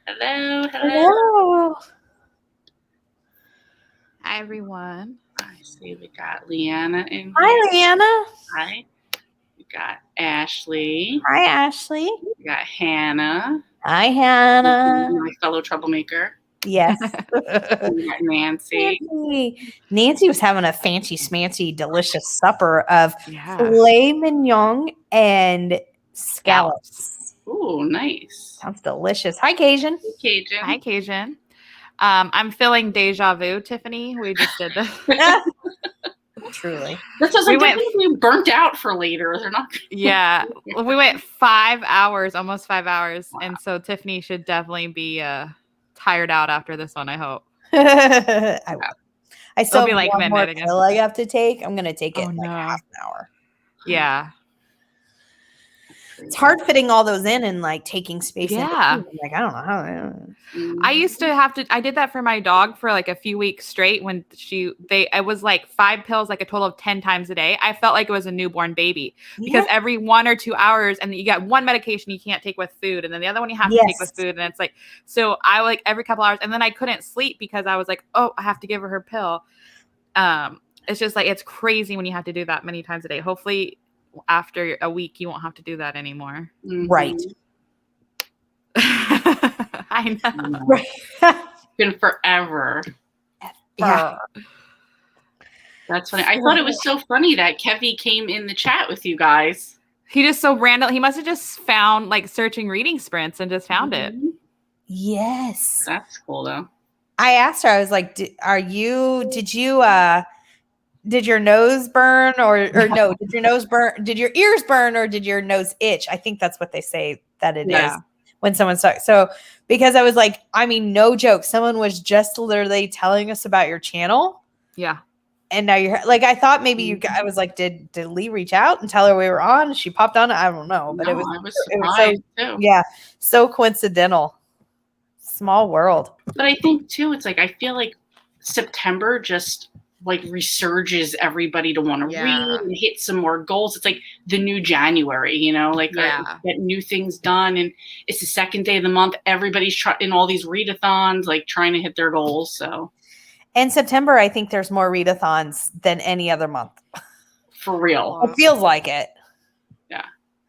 Hello. Hello. Hi, everyone. I see we got Leanna in here. Hi, Leanna. Hi. We got Ashley. Hi, Ashley. We got Hannah. Hi, Hannah. My fellow troublemaker. Yes. We got Nancy. Nancy was having a fancy, smancy, delicious supper of Yeah. filet mignon and scallops. Ooh, nice. Sounds delicious. Hi, Cajun. Cajun. Hi, Cajun. I'm feeling deja vu, Tiffany. We just did this. Truly. This is we burnt out for later. They're not. Yeah. We went 5 hours, almost 5 hours. Wow. And so Tiffany should definitely be tired out after this one, I hope. I still have like one more pill I have to take. I'm going to take it in like half an hour. Yeah. It's hard fitting all those in and like taking space. Yeah. Like, I don't know how. I used to have to, I did that for my dog for like a few weeks straight when it was like 5 pills, like a total of 10 times a day. I felt like it was a newborn baby because every 1 or 2 hours, and you got one medication you can't take with food. And then the other one you have to take with food. And it's like, so I like every couple hours, and then I couldn't sleep because I was like, oh, I have to give her pill. It's just like, it's crazy when you have to do that many times a day. Hopefully after a week you won't have to do that anymore. Right. I know. Right. Been forever. Yeah. That's funny. I thought it was so funny that Kevy came in the chat with you guys. He just so random. He must have just found like searching reading sprints and just found it. Yes. That's cool though. I asked her, I was like, did your nose burn or no, did your nose burn? Did your ears burn or did your nose itch? I think that's what they say that it is when someone's talking. So, because I was like, I mean, no joke. Someone was just literally telling us about your channel. Yeah. And now you're like, I thought maybe I was like, did Lee reach out and tell her we were on? She popped on. I don't know, but it was so, so coincidental. Small world. But I think too, it's like, I feel like September just like resurges everybody to want to read and hit some more goals. It's like the new January, you know, like get new things done. And it's the second day of the month. Everybody's in all these readathons, like trying to hit their goals. So, and September, I think there's more readathons than any other month. For real. It feels like it. Yeah.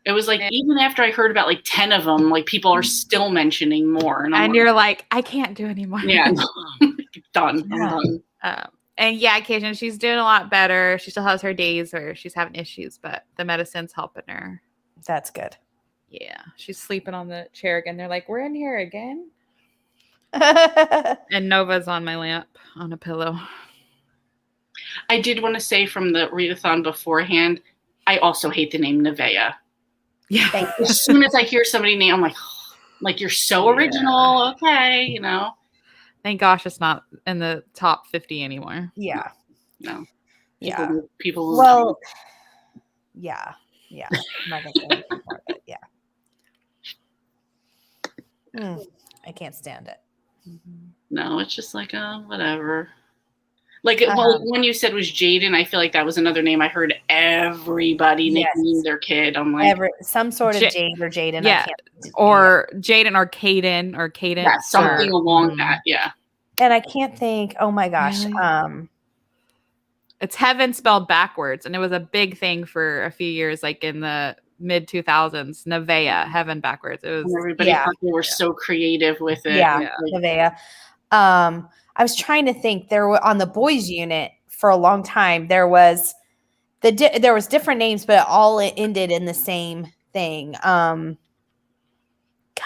It was like, even after I heard about like 10 of them, like people are still mentioning more. And you're like, I can't do anymore. Yeah. Done. Yeah. I'm done. And Cajun, she's doing a lot better. She still has her days where she's having issues, but the medicine's helping her. That's good. Yeah. She's sleeping on the chair again. They're like, we're in here again. And Nova's on my lap on a pillow. I did want to say from the readathon beforehand, I also hate the name Nevaeh. Yeah. As soon as I hear somebody name, I'm like, oh, like you're so original. Okay. You know. Thank gosh it's not in the top 50 anymore. Yeah. No. People. Well, yeah. I'm not gonna say anything more, but I can't stand it. No, it's just like, whatever. Like, when you said was Jaden, I feel like that was another name I heard everybody nickname their kid. I'm like, some sort of Jade or Jaden. Yeah. Or Jaden or Caden or Cadence. Yeah, something along that. Yeah. And I can't think. Oh my gosh. Really? It's heaven spelled backwards, and it was a big thing for a few years, like in the mid 2000s. Nevaeh, heaven backwards. It was. And everybody thought they were so creative with it. Yeah, Nevaeh. I was trying to think. There were on the boys unit for a long time. There was there was different names, but all it ended in the same thing. God,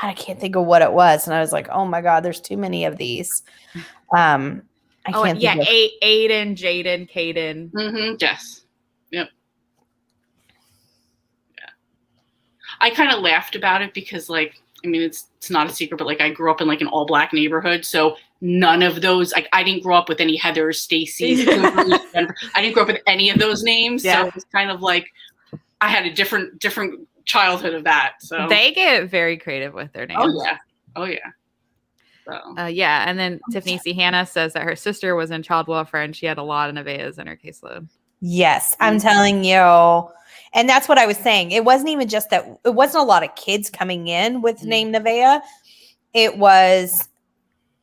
I can't think of what it was. And I was like, oh my God, there's too many of these. I can't think of Aiden, Jaden, Caden. Mm-hmm. Yes. Yep. Yeah. I kind of laughed about it because, like, I mean, it's not a secret, but like I grew up in like an all black neighborhood. So none of those, like I didn't grow up with any Heathers, Stacy's. I didn't grow up with any of those names. Yeah. So it was kind of like I had a different childhood of that. So they get very creative with their names. Oh yeah. So. And then Tiffany C. Hannah says that her sister was in child welfare and she had a lot of Nevaehs in her caseload. Yes, I'm telling you. And that's what I was saying. It wasn't even just that. It wasn't a lot of kids coming in with name Nevaeh. it was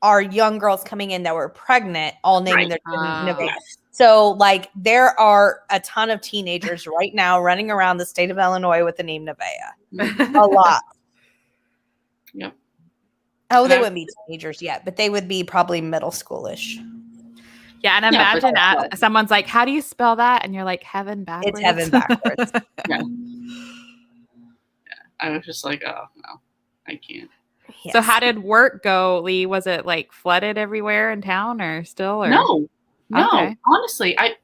our young girls coming in that were pregnant, all naming their kid Nevaeh. So, like, there are a ton of teenagers right now running around the state of Illinois with the name Nevaeh. A lot. Yep. Oh, they wouldn't be teenagers yet, but they would be probably middle schoolish. Yeah, and imagine someone's like, "How do you spell that?" And you're like, "Heaven backwards." It's heaven backwards. Yeah. I was just like, oh no, I can't. Yes. So how did work go, Lee? Was it like flooded everywhere in town or still? Or? No. Okay. Honestly, I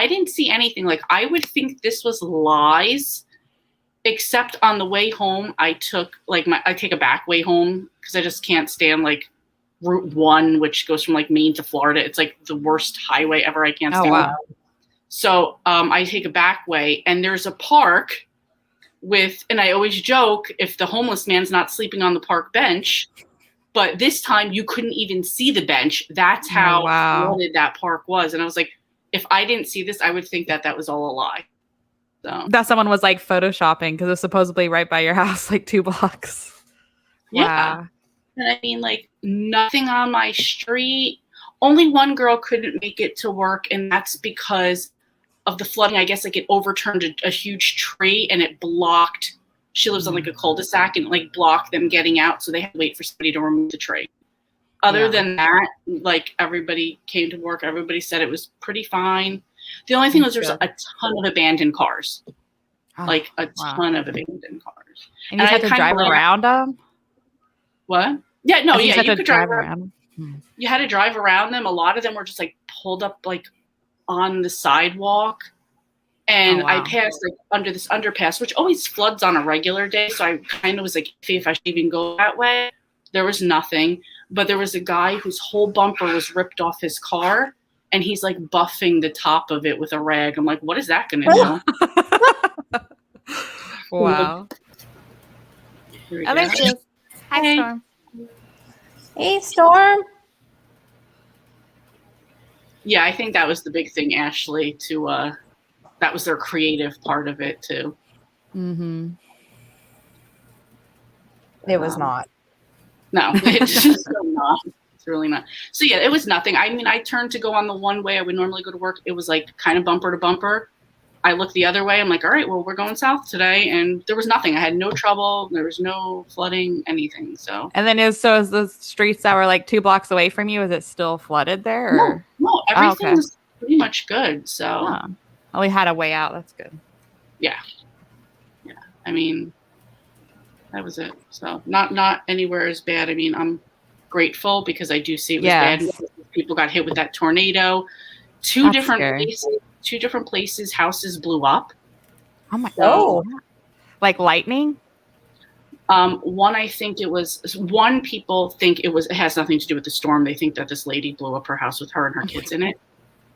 didn't see anything. Like, I would think this was lies, except on the way home, I take a back way home because I just can't stand like Route 1, which goes from like Maine to Florida. It's like the worst highway ever. I can't stand it. So I take a back way, and there's a park and I always joke if the homeless man's not sleeping on the park bench. But this time you couldn't even see the bench. That's how flooded that park was. And I was like, if I didn't see this, I would think that was all a lie. So that someone was like photoshopping because it's supposedly right by your house, like 2 blocks. Yeah. Wow. And I mean, like, nothing on my street. Only one girl couldn't make it to work, and that's because of the flooding. I guess like it overturned a huge tree and it blocked. She lives on like a cul-de-sac and like blocked them getting out. So they had to wait for somebody to remove the tree. Other than that, like everybody came to work. Everybody said it was pretty fine. The only thing was there's a ton of abandoned cars. Like a ton of abandoned cars. And you had to drive around them? What? Yeah, no, you could drive around. You had to drive around them. A lot of them were just like pulled up like on the sidewalk. And I passed like under this underpass, which always floods on a regular day. So I kind of was like, if I should even go that way. There was nothing. But there was a guy whose whole bumper was ripped off his car. And he's like buffing the top of it with a rag. I'm like, what is that going to do? Wow. Hi, Storm. Hey, Storm. Yeah, I think that was the big thing, Ashley, that was their creative part of it too. Mm-hmm. It was not. No, it's just not. It's really not. So yeah, it was nothing. I mean, I turned to go on the one way I would normally go to work. It was like kind of bumper to bumper. I looked the other way. I'm like, all right, well, we're going south today. And there was nothing. I had no trouble. There was no flooding, anything. So. And then is the streets that were like 2 blocks away from you, is it still flooded there? Or? No, everything was pretty much good. So. Oh, we had a way out. That's good. Yeah. Yeah. I mean, that was it. So not anywhere as bad. I mean, I'm grateful because I do see it was bad. People got hit with that tornado. Two different places, houses blew up. Oh my God. Like lightning? One, I think it was one. People think it has nothing to do with the storm. They think that this lady blew up her house with her and her kids in it.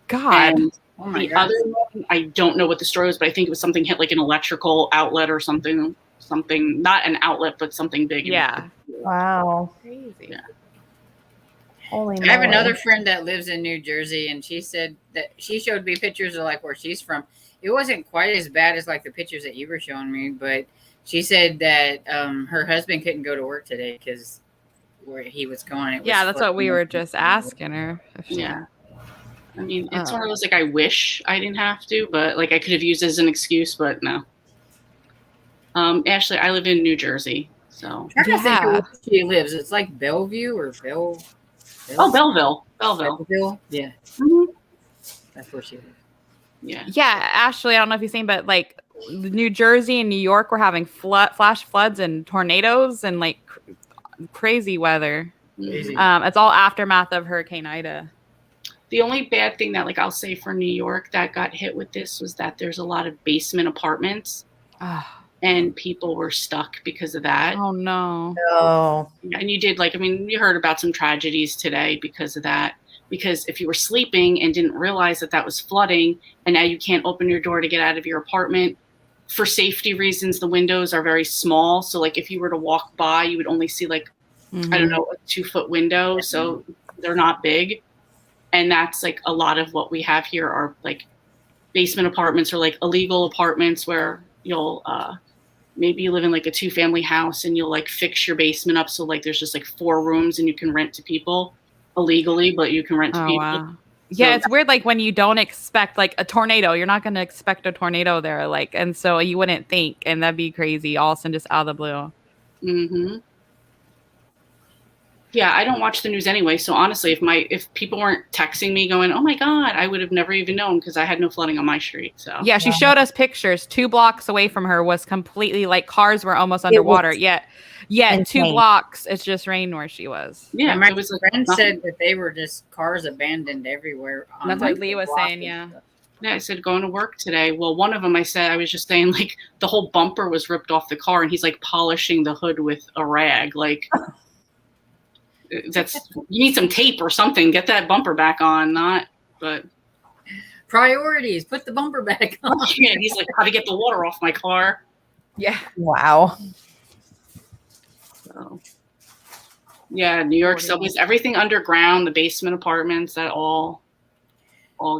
God. And the other one, I don't know what the story was, but I think it was something hit like an electrical outlet or something, not an outlet, but something big. Yeah. Wow. Crazy. Yeah. Holy I have another friend that lives in New Jersey, and she said that she showed me pictures of like where she's from. It wasn't quite as bad as like the pictures that you were showing me, but she said that her husband couldn't go to work today because where he was going. That's what we were just asking her. Yeah. I mean, it's one of those like I wish I didn't have to, but like I could have used it as an excuse, but no. Ashley, I live in New Jersey, so. I'm trying to think of where she lives. It's like Bellevue or Belleville. Oh, Belleville. Yeah. Mm-hmm. That's where she lives. Yeah. Yeah, Ashley, I don't know if you've seen, but like New Jersey and New York were having flash floods and tornadoes and like crazy weather. Crazy. It's all aftermath of Hurricane Ida. The only bad thing that like I'll say for New York that got hit with this was that there's a lot of basement apartments. And people were stuck because of that. Oh, no. Oh. And you heard about some tragedies today because of that. Because if you were sleeping and didn't realize that was flooding, and now you can't open your door to get out of your apartment, for safety reasons, the windows are very small. So, like, if you were to walk by, you would only see, like, I don't know, a 2-foot window. So they're not big. And that's, like, a lot of what we have here are, like, basement apartments or, like, illegal apartments where you'll maybe you live in like a 2-family house and you'll like fix your basement up so like there's just like 4 rooms and you can rent to people illegally, but you can rent to Oh people. wow. Yeah, So- it's weird. Like when you don't expect like a tornado, you're not going to expect a tornado there. Like, and so you wouldn't think, and that'd be crazy. All of a sudden, just out of the blue. Mm-hmm. Yeah, I don't watch the news anyway. So honestly, if people weren't texting me going, "Oh my God," I would have never even known because I had no flooding on my street. So Yeah, she Wow. showed us pictures. 2 blocks away from her was completely like cars were almost underwater. Yet 2 insane. blocks, it's just rain where she was. yeah, And my it was like friend nothing. said that they were just cars abandoned everywhere. On That's like what Lee the was block saying, and yeah. stuff. Yeah, I said going to work today. Well, one of them I was just saying like the whole bumper was ripped off the car, and he's like polishing the hood with a rag. Like you need some tape or something. Get that bumper back on. But Priorities. Put the bumper back on. yeah, he's like, how to get the water off my car. Yeah. Wow. So, yeah, New York subways, everything underground, the basement apartments, that all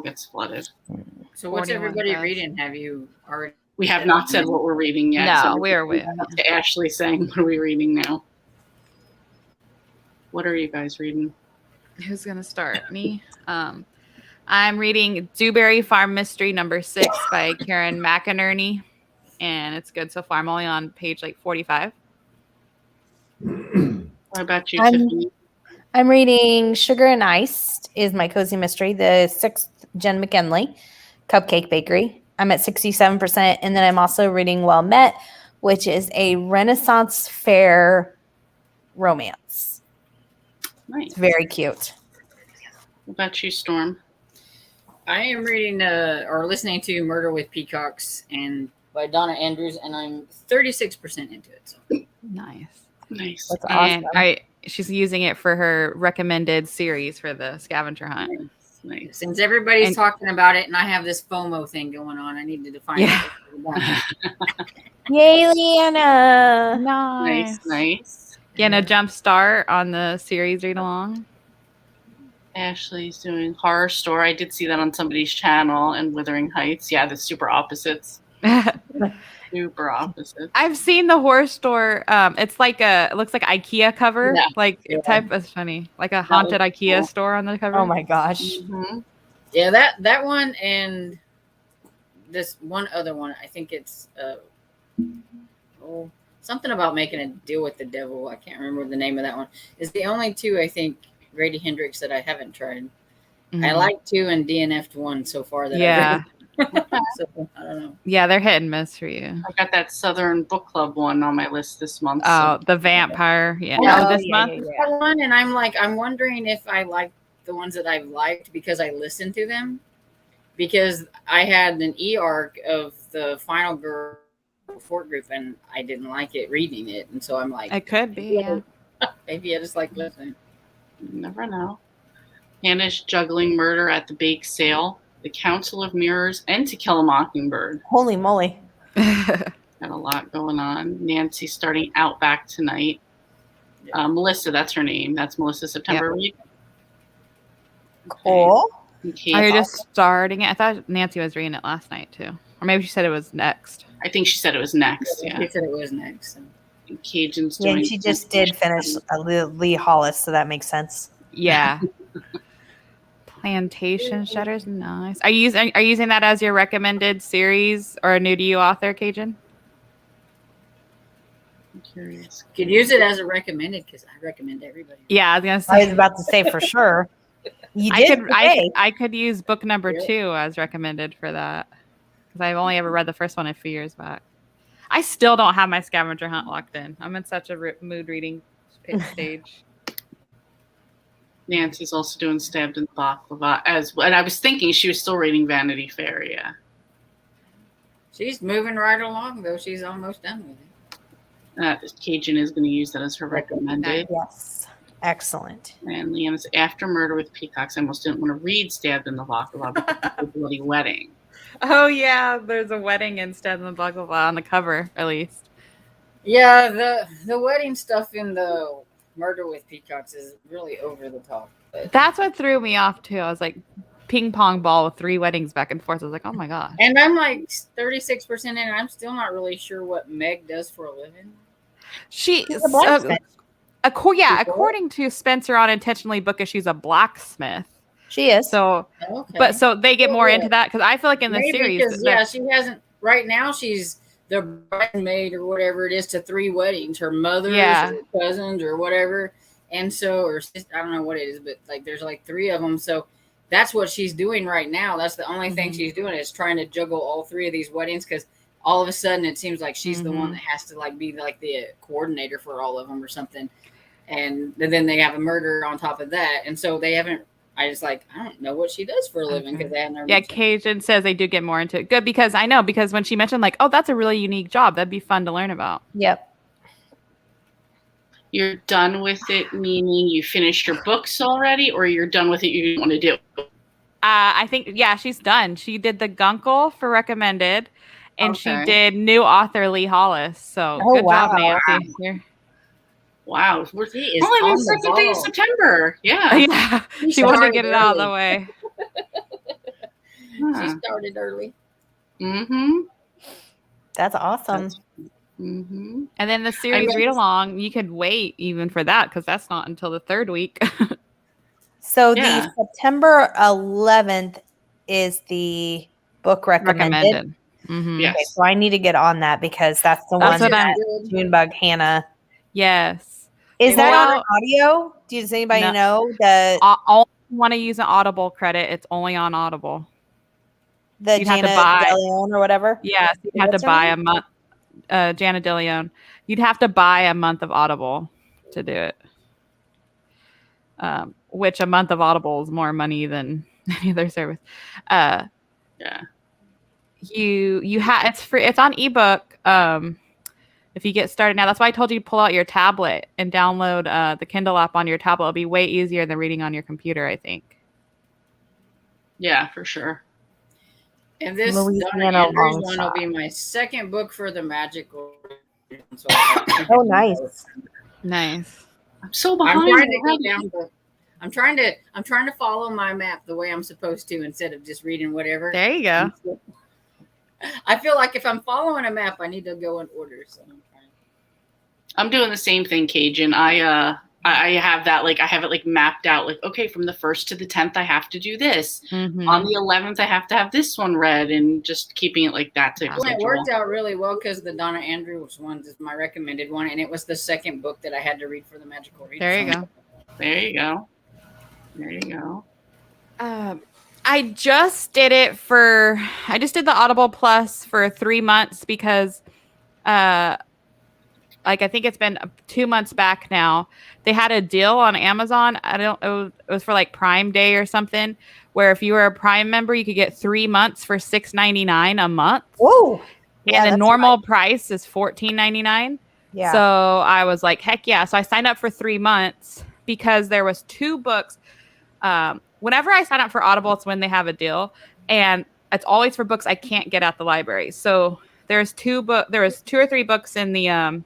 gets flooded. So what's 41 everybody guys. reading? Have you already? We have not said what we're reading yet. No, so we're with. up to Ashley saying, what are we reading now? What are you guys reading? Who's gonna start? Me. I'm reading Dewberry Farm Mystery number 6 by Karen McInerney, and it's good so far. I'm only on page like 45. What about you, I'm- Tiffany? I'm reading Sugar and Ice is my cozy mystery, the 6th Jen McKinley Cupcake Bakery. I'm at 67%. And then I'm also reading Well Met, which is a Renaissance fair romance. Nice. It's very cute. What about you, Storm? I am reading or listening to Murder with Peacocks and by Donna Andrews, and I'm 36% into it. So. Nice. Nice. That's awesome. And she's using it for her recommended series for the scavenger hunt. Nice. Since everybody's And- talking about it, and I have this FOMO thing going on, I need to define Yeah. it. Yay, Leanna. Nice. Nice. Getting a jump start on the series read along. Ashley's doing Horror Store. I did see that on somebody's channel in Wuthering Heights. Yeah, the super opposites. Super opposites. I've seen the horror store. It's like it looks like IKEA cover. Yeah. Like Yeah. type is funny. Like a was haunted IKEA cool. store on the cover. Oh my gosh. Mm-hmm. Yeah, that one and this one other one. I think it's something about making a deal with the devil. I can't remember the name of that one. Is the only 2 I think Grady Hendrix that I haven't tried. Mhm. I like 2 and DNF'd 1 so far. That Yeah. I've read. So I don't know. Yeah, they're hit and miss for you. I got that Southern Book Club one on my list this month. Oh, the vampire. Yeah. Yeah. Oh, this yeah, month. yeah, yeah. That one, and I'm wondering if I like the ones that I've liked because I listened to them. Because I had an e-arc of the Final Girl Fort group, and I didn't like it reading it, and so I'm like, It could be. Yeah. maybe I just like listening. You never know. Hannah's juggling Murder at the Bake Sale, The Council of Mirrors, and To Kill a Mockingbird. Holy moly. Got a lot going on. Nancy's starting Outback tonight. Melissa, that's her name. That's Melissa September Reed. Cool. Okay. Are you just starting it? I thought Nancy was reading it last night too, or maybe she said it was next. I think she said it was next. Yeah. She said it was next. So. And Cajun's Yeah, doing. and she just did finish Lee Hollis, so that makes sense. Yeah. Plantation Shutters, nice. Are you using that as your recommended series or a new to you author, Cajun? I'm curious. Could use it as a recommended because I recommend everybody. Yeah, I was gonna I was say. about to say for sure. You I did could today. I could use book number Yeah. 2 as recommended for that because I've only ever read the first one a few years back. I still don't have my scavenger hunt locked in. I'm in such a mood reading stage. Nancy's also doing Stabbed in the Baklava as well. And I was thinking she was still reading Vanity Fair. Yeah. She's moving right along though. She's almost done with it. Cajun is going to use that as her recommended. Yes. Excellent. And Leanna's After Murder with Peacocks. I almost didn't want to read Stabbed in the Baklava because of the bloody wedding. Oh yeah, there's a wedding instead of the blah blah blah on the cover at least. Yeah, the wedding stuff in the Murder with Peacocks is really over the top. But That's what threw me off too. I was like, ping pong ball with 3 weddings back and forth. I was like, oh my god. And I'm like 36% in, and I'm still not really sure what Meg does for a living. She's She's a blacksmith. according to Spencer on Intentionally Bookish, she's a blacksmith. She is. So, Okay. but so they get more Yeah. into that because I feel like in the Maybe series, because, yeah, she hasn't. Right now, she's the bridesmaid or whatever it is to 3 weddings. Her mother's, Yeah. or cousins, or whatever, and so, or sister, I don't know what it is, but like there's like 3 of them. So that's what she's doing right now. That's the only thing Mhm. she's doing is trying to juggle all 3 of these weddings because all of a sudden it seems like she's the one that has to like be like the coordinator for all of them or something. And then they have a murder on top of that, and so they haven't. I don't know what she does for a living because they haven't. Never yeah, mentioned it. Cajun says they do get more into it. Good, because I know, because when she mentioned like, oh, that's a really unique job, that'd be fun to learn about. Yep. You're done with it, meaning you finished your books already, or you're done with it, you didn't want to do it? I think, yeah, she's done. She did the Guncle for recommended, and she Okay. did new author Lee Hollis. So Oh, good job, wow. Nancy. You're- Wow. We're She is only on the the second day of ball. September. Yeah. yeah, she wanted to started get it out of the early. way. She started early. Mm-hmm. That's awesome. Mm-hmm. And then the series guess- read along, you could wait even for that because that's not until the 3rd week. So Yeah. the September 11th is the book recommended. Mhm. Yes. Okay, so I need to get on that because that's the That's one what that Good. Junebug Hannah. Yes. Is that Well- on audio? Does anybody No. know the I only want to use an Audible credit. It's only on Audible. you'd have to Jana buy- DeLeon or whatever? Yes, you'd have to What's her buy name? a month. Jana DeLeon. You'd have to buy a month of Audible to do it. Which a month of Audible is more money than any other service. Yeah. You have it's free. It's on ebook. If you get started now, that's why I told you to pull out your tablet and download the Kindle app on your tablet. It'll be way easier than reading on your computer, I think. Yeah, for sure. And this Louisiana Donna Andrews long one shot. will be my 2nd book for the magical. So Oh, nice. Nice. I'm so I'm behind. trying to go down the. I'm trying to follow my map the way I'm supposed to instead of just reading whatever. There you go. I feel like if I'm following a map, I need to go in order. So I'm trying. I'm doing the same thing, Cajun. I have that, like, I have it like mapped out, like, okay, from the 1st to the 10th, I have to do this. Mhm. On the 11th, I have to have this one read, and just keeping it like that type of Well, it schedule. worked out really well because the Donna Andrews one is my recommended one, and it was the 2nd book that I had to read for the magical reading. There you go. There you go. There you go. I just did it I just did the Audible Plus for 3 months because, like, I think it's been 2 months back now. They had a deal on Amazon. It was for like Prime Day or something, where if you were a Prime member, you could get 3 months for $6.99 a month. Whoa. Yeah, And the that's normal price is $14.99. Yeah. So I was like, heck yeah. So I signed up for 3 months because there was 2 books. Whenever I sign up for Audible, it's when they have a deal, and it's always for books I can't get at the library. So there was 2 or 3 books in the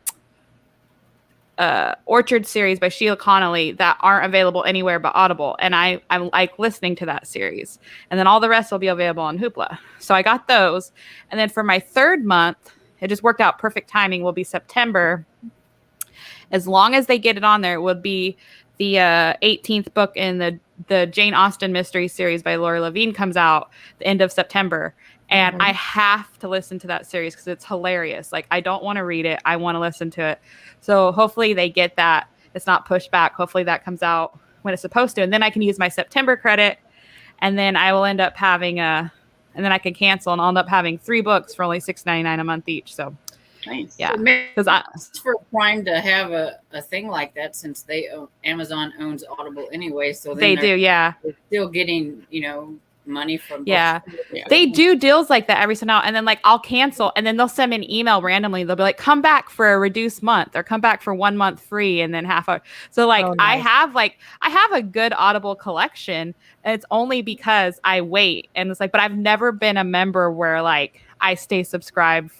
Orchard series by Sheila Connolly that aren't available anywhere but Audible, and I'm like listening to that series, and then all the rest will be available on Hoopla. So I got those, and then for my 3rd month, it just worked out perfect timing. Will be September. As long as they get it on there, it would be the 18th book in the Jane Austen mystery series by Laura Levine comes out the end of September. And I have to listen to that series because it's hilarious. Like, I don't want to read it. I want to listen to it. So hopefully they get that. It's not pushed back. Hopefully that comes out when it's supposed to. And then I can use my September credit. And then I will end up having and then I can cancel and I'll end up having 3 books for only $6.99 a month each. So Nice. yeah. Because I- it's for Prime to have a thing like that since Amazon owns Audible anyway. So then They do. Yeah. they're still getting money from Yeah. Yeah. They do deals like that every so now and then. Like, I'll cancel and then they'll send me an email randomly. They'll be like, come back for a reduced month or come back for 1 month free and then half hour. So like, Oh, I nice. have a good Audible collection, and it's only because I wait. And it's like, but I've never been a member where like I stay subscribed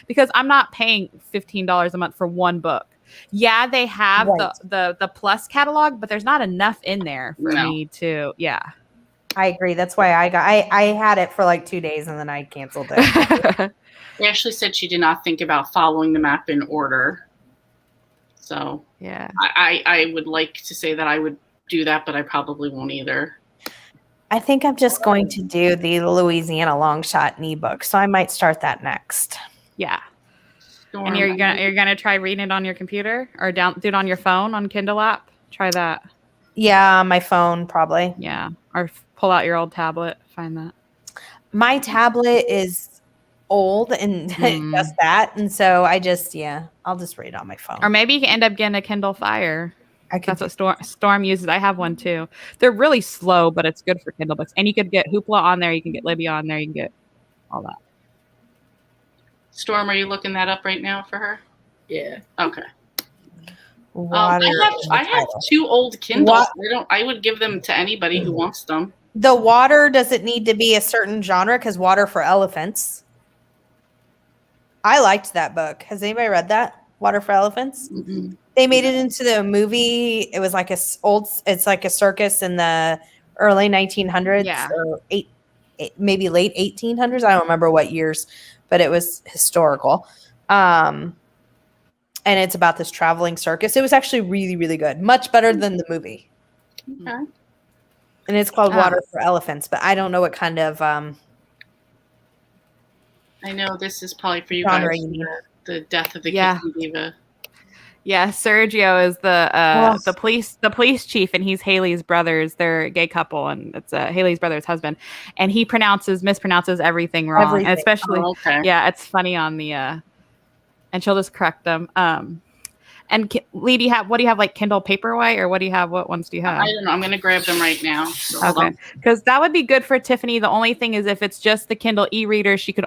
because I'm not paying $15 a month for 1 book. Yeah, they have Right. the plus catalog, but there's not enough in there for No. me to, yeah. I agree. That's why I had it for like 2 days and then I canceled it. Ashley said she did not think about following the map in order. So Yeah. I would like to say that I would do that, but I probably won't either. I think I'm just going to do the Louisiana long shot in ebook, so I might start that next. Yeah. Storm, And you're gonna try reading it on your computer or do it on your phone on Kindle app. Try that. Yeah, on my phone probably. Yeah. Or pull out your old tablet. Find that. My tablet is old and just that, and so I'll just read it on my phone. Or maybe you can end up getting a Kindle Fire. I could That's what Storm uses. I have one too. They're really slow, but it's good for Kindle books. And you could get Hoopla on there. You can get Libby on there. You can get all that. Storm, are you looking that up right now for her? Yeah. Okay. Water I have 2 old Kindles. I would give them to anybody who wants them. The water, does it need to be a certain genre? Because Water for Elephants. I liked that book. Has anybody read that? Water for Elephants? Mm-hmm. They made it into the movie. It was like it's like a circus in the early 1900s or maybe late 1800s. I don't remember what years, but it was historical. And it's about this traveling circus. It was actually really, really good. Much better than the movie. Okay. And it's called Water for Elephants, but I don't know what kind of I know this is probably for you guys. The Death of the Kissing Diva. Yeah, Sergio is the police chief, and he's Haley's brothers. They're a gay couple, and it's Haley's brother's husband. And he mispronounces everything wrong. And especially, it's funny on the, and she'll just correct them. And Lee, what do you have, like Kindle Paperwhite, or what do you have? What ones do you have? I don't know. I'm going to grab them right now. So okay, because that would be good for Tiffany. The only thing is, if it's just the Kindle e-reader, she could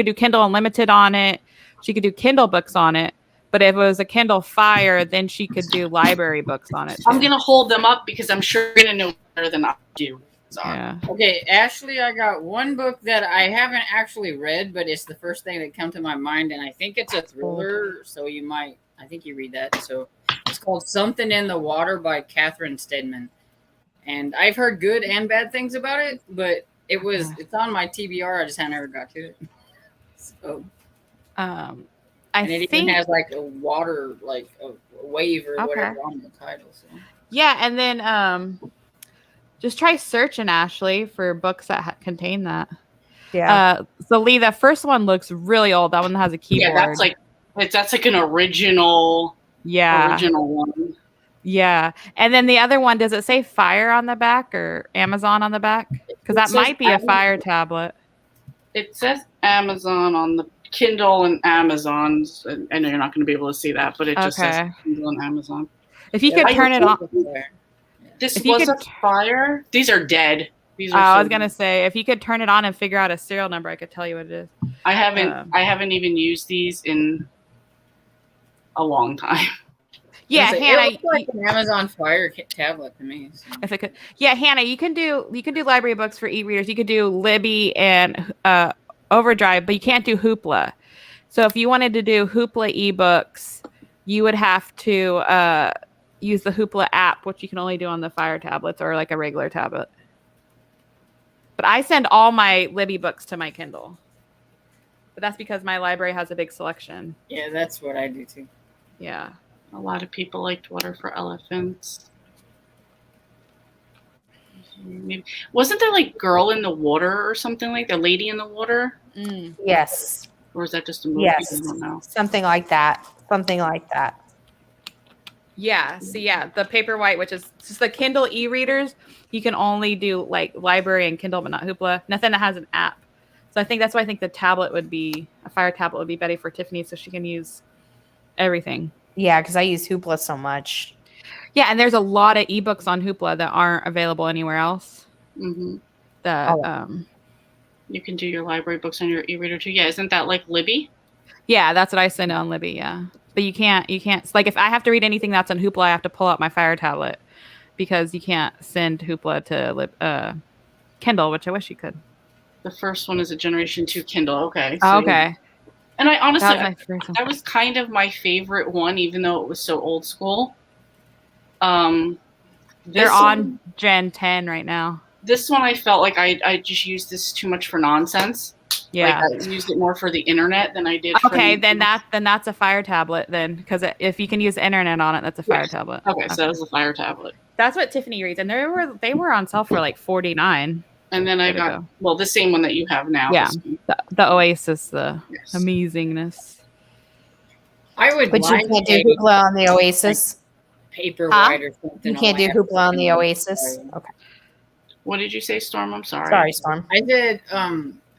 do Kindle Unlimited on it. She could do Kindle books on it. But if it was a Kindle Fire, then she could do library books on it too. I'm going to hold them up because I'm sure you're going to know better than I do. Yeah. Okay, Ashley, I got one book that I haven't actually read, but it's the first thing that come to my mind, and I think it's a thriller, so I think you read that. So it's called Something in the Water by Catherine Stedman. And I've heard good and bad things about it, but it's on my TBR. I just never got to it. So even has like a water, like a wave or whatever on the title. So. Yeah, and then just try searching, Ashley, for books that contain that. Yeah. So Lee, that first one looks really old. That one has a keyboard. Yeah, that's like an original. Yeah. Original one. Yeah, and then the other one, does it say Fire on the back or Amazon on the back? Because that might be a Fire tablet. It says Amazon on the Kindle and Amazon. I know you're not going to be able to see that, but it just says Kindle and Amazon. If you could turn it on. This was a Fire. These are dead. These are I was going to say, if you could turn it on and figure out a serial number, I could tell you what it is. I haven't even used these in a long time. Yeah, Hannah, it looks like an Amazon Fire tablet to me. So. If it could, Hannah, you can do library books for e-readers. You could do Libby and Overdrive, but you can't do Hoopla. So if you wanted to do Hoopla ebooks, you would have to use the Hoopla app, which you can only do on the Fire tablets or like a regular tablet. But I send all my Libby books to my Kindle. But that's because my library has a big selection. Yeah, that's what I do too. Yeah. A lot of people liked Water for Elephants. Wasn't there like Girl in the Water or something like that? Lady in the Water? Yes. Or is that just a movie? Yes. I don't know. Something like that. Yeah. So the Paperwhite, which is just the Kindle e-readers, you can only do like library and Kindle, but not Hoopla. Nothing that has an app. So I think that's why I think the tablet a Fire tablet would be better for Tiffany, so she can use everything. Yeah, because I use Hoopla so much. Yeah, and there's a lot of ebooks on Hoopla that aren't available anywhere else. Mm-hmm. You can do your library books on your e-reader too. Yeah, isn't that like Libby? Yeah, that's what I send on Libby. Yeah, but you can't. Like if I have to read anything that's on Hoopla, I have to pull out my Fire tablet because you can't send Hoopla to Kindle, which I wish you could. The first one is a Generation 2 Kindle. Okay. So okay. And I honestly, that was kind of my favorite one, even though it was so old school. They're on Gen 10 right now. This one I felt like I just used this too much for nonsense. Yeah. Like I used it more for the internet than I did. Okay, for then that's a Fire tablet then, because if you can use the internet on it, that's a Fire tablet. Okay, so that was the Fire tablet. That's what Tiffany reads, and they were on sale for like $49. And then I got the same one that you have now. Yeah, the Oasis, the Yes. amazingness. I would But you like can't do a Hoopla on the Oasis. paperwhite or something. You can't do Hoopla on the Oasis. Okay. What did you say, Storm? I'm sorry. Sorry, Storm. I did.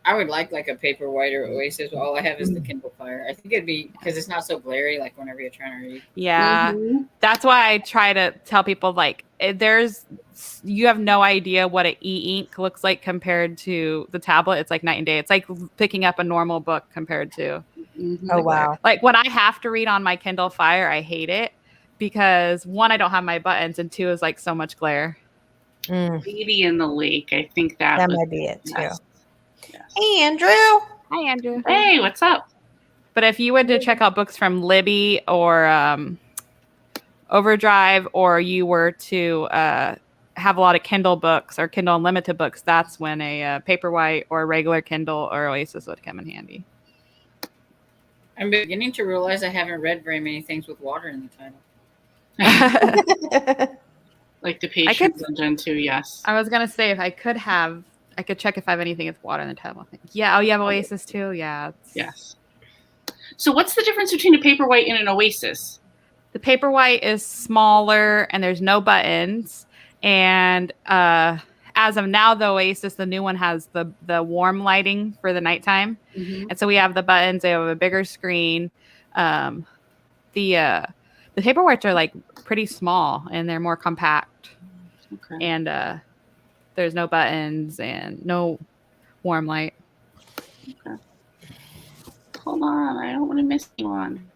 I would like a paperwhite or Oasis. All I have is the Kindle Fire. I think it'd be because it's not so glary. Like whenever you're trying to read. Yeah, Mhm. that's why I try to tell people like you have no idea what an e-ink looks like compared to the tablet. It's like night and day. It's like picking up a normal book compared to. Mhm. Oh, wow. Like when I have to read on my Kindle Fire, I hate it because one, I don't have my buttons, and two is like so much glare. Baby in the Lake. I think that was, might be it, too. yes. Hey, Andrew. Hi, Andrew. Hey, what's up? But if you were to check out books from Libby or Overdrive, or you were to have a lot of Kindle books or Kindle Unlimited books, that's when a Paperwhite or a regular Kindle or Oasis would come in handy. I'm beginning to realize I haven't read very many things with water in the title. Like the could- Patience Engine too, yes. I was gonna say if I could check if I have anything with water in the title. Yeah. Oh, you have Oasis too. Yeah. Yes. So what's the difference between a Paperwhite and an Oasis? The Paperwhite is smaller and there's no buttons. And as of now, the Oasis, the new one, has the warm lighting for the nighttime. Mm-hmm. And so we have the buttons. They have a bigger screen. The Paperwhites are like pretty small and they're more compact. Okay. And there's no buttons and no warm light. Hold on, I don't want to miss anyone.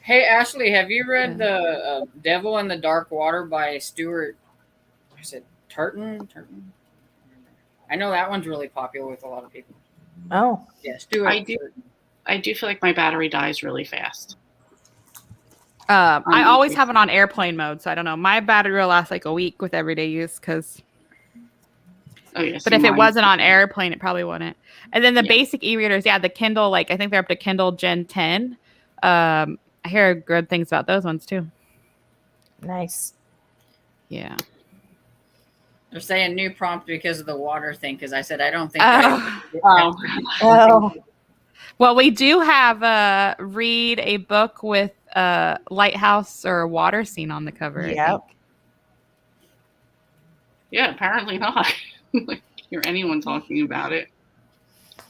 Hey Ashley, have you read the Devil in the Dark Water by Stuart? Is it Turton? I know that one's really popular with a lot of people. Oh. Yeah, Stuart. I do feel like my battery dies really fast. I always have it on airplane mode, so I don't know. My battery will last like a week with everyday use because. Oh yes. But if it wasn't on airplane, it probably wouldn't. And then the basic e-readers, the Kindle, like I think they're up to Kindle Gen 10. I hear good things about those ones too. Nice. Yeah. They're saying new prompt because of the water thing. Because I said I don't think. Oh. Well, we do have read a book with a lighthouse or a water scene on the cover. I Yep. think. Yeah, apparently not. Like, hear anyone talking about it.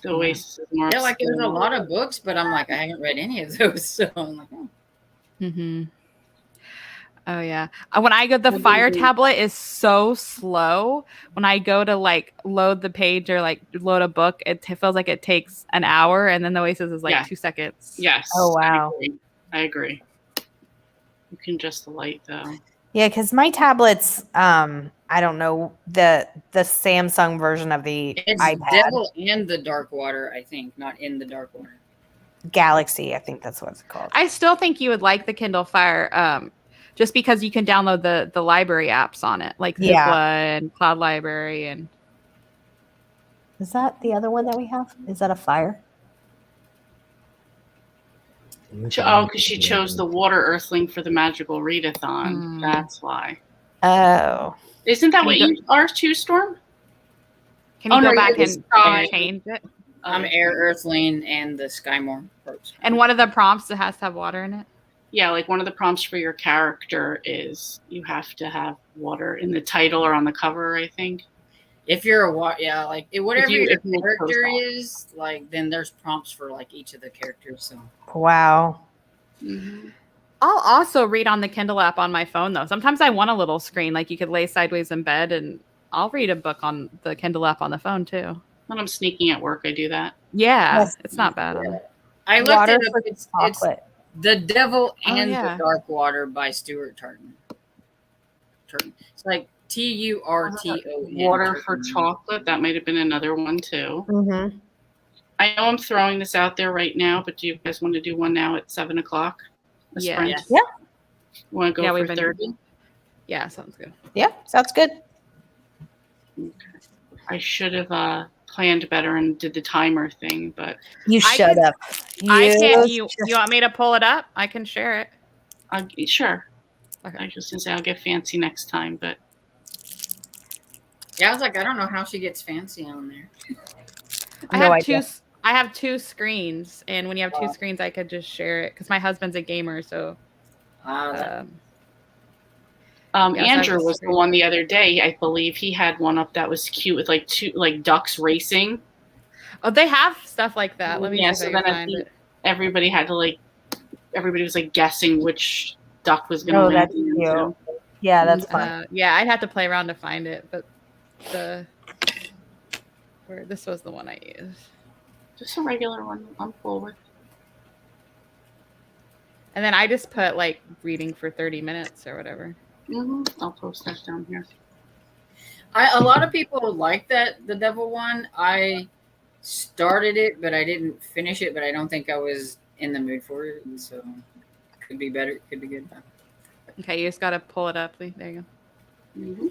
The Oasis is more. Yeah, like there's a lot of books, but I'm like I haven't read any of those. So I'm like, Mm-hmm. Oh yeah. When I go, the Fire tablet is so slow. When I go to like load the page or like load a book, it feels like it takes an hour, and then the Oasis is like 2 seconds. Yes. Oh, wow. I agree. You can adjust the light though. Yeah, because my tablets, I don't know, the Samsung version of the it's iPad Devil and the Dark Water, I think, not in the Dark Water. Galaxy, I think that's what it's called. I still think you would like the Kindle Fire, just because you can download the library apps on it, like Hoopla and Cloud Library. And is that the other one that we have? Is that a Fire? Oh, because she chose the Water Earthling for the Magical Readathon. That's why. Oh. Isn't that what you are too, Storm? Can you go back you're and change it? I'm Air Earthling and the Skymore. And one of the prompts, it has to have water in it. Yeah, like one of the prompts for your character is you have to have water in the title or on the cover, I think. If you're whatever your if you character post is, like then there's prompts for like each of the characters. So Wow. Mm-hmm. I'll also read on the Kindle app on my phone though. Sometimes I want a little screen, like you could lay sideways in bed, and I'll read a book on the Kindle app on the phone too. When I'm sneaking at work, I do that. Yeah, Yes. it's not bad. I looked Water it up. for It's chocolate. The Devil and yeah. the Dark Water by Stuart Turton. It's like Turton. Water for chocolate. That might have been another one too. Mm-hmm. I know I'm throwing this out there right now, but do you guys want to do one now at 7:00? Yeah. Sprint? Yes. Yeah. Want to go for 30? Yeah, sounds good. Yeah, sounds good. Okay. I should have planned better and did the timer thing, but You I shut can- up. I can't. You You want me to pull it up? I can share it. sure. Okay. I was just gonna say I'll get fancy next time, but Yeah, I was like, I don't know how she gets fancy on there. I No have idea. I have 2 screens, and when you have 2 screens, I could just share it because my husband's a gamer. So, yeah, so I have Andrew a was the screen. one the other day. I believe he had one up that was cute with like 2 like ducks racing. Oh, they have stuff like that. Let me Yeah, see so if I then can I find think it. everybody had to everybody was like guessing which duck was gonna Oh, win. that's at the end, cute. too. Yeah, that's fun. Yeah, I'd have to play around to find it, but this was the one I used. Just a regular one. I'm cool with. And then I just put like reading for 30 minutes or whatever. I'll post that down here. A lot of people like the devil one. I started it, but I didn't finish it. But I don't think I was in the mood for it, and so could be better. Could be good. Okay, you just gotta pull it up. There you go. Mm-hmm.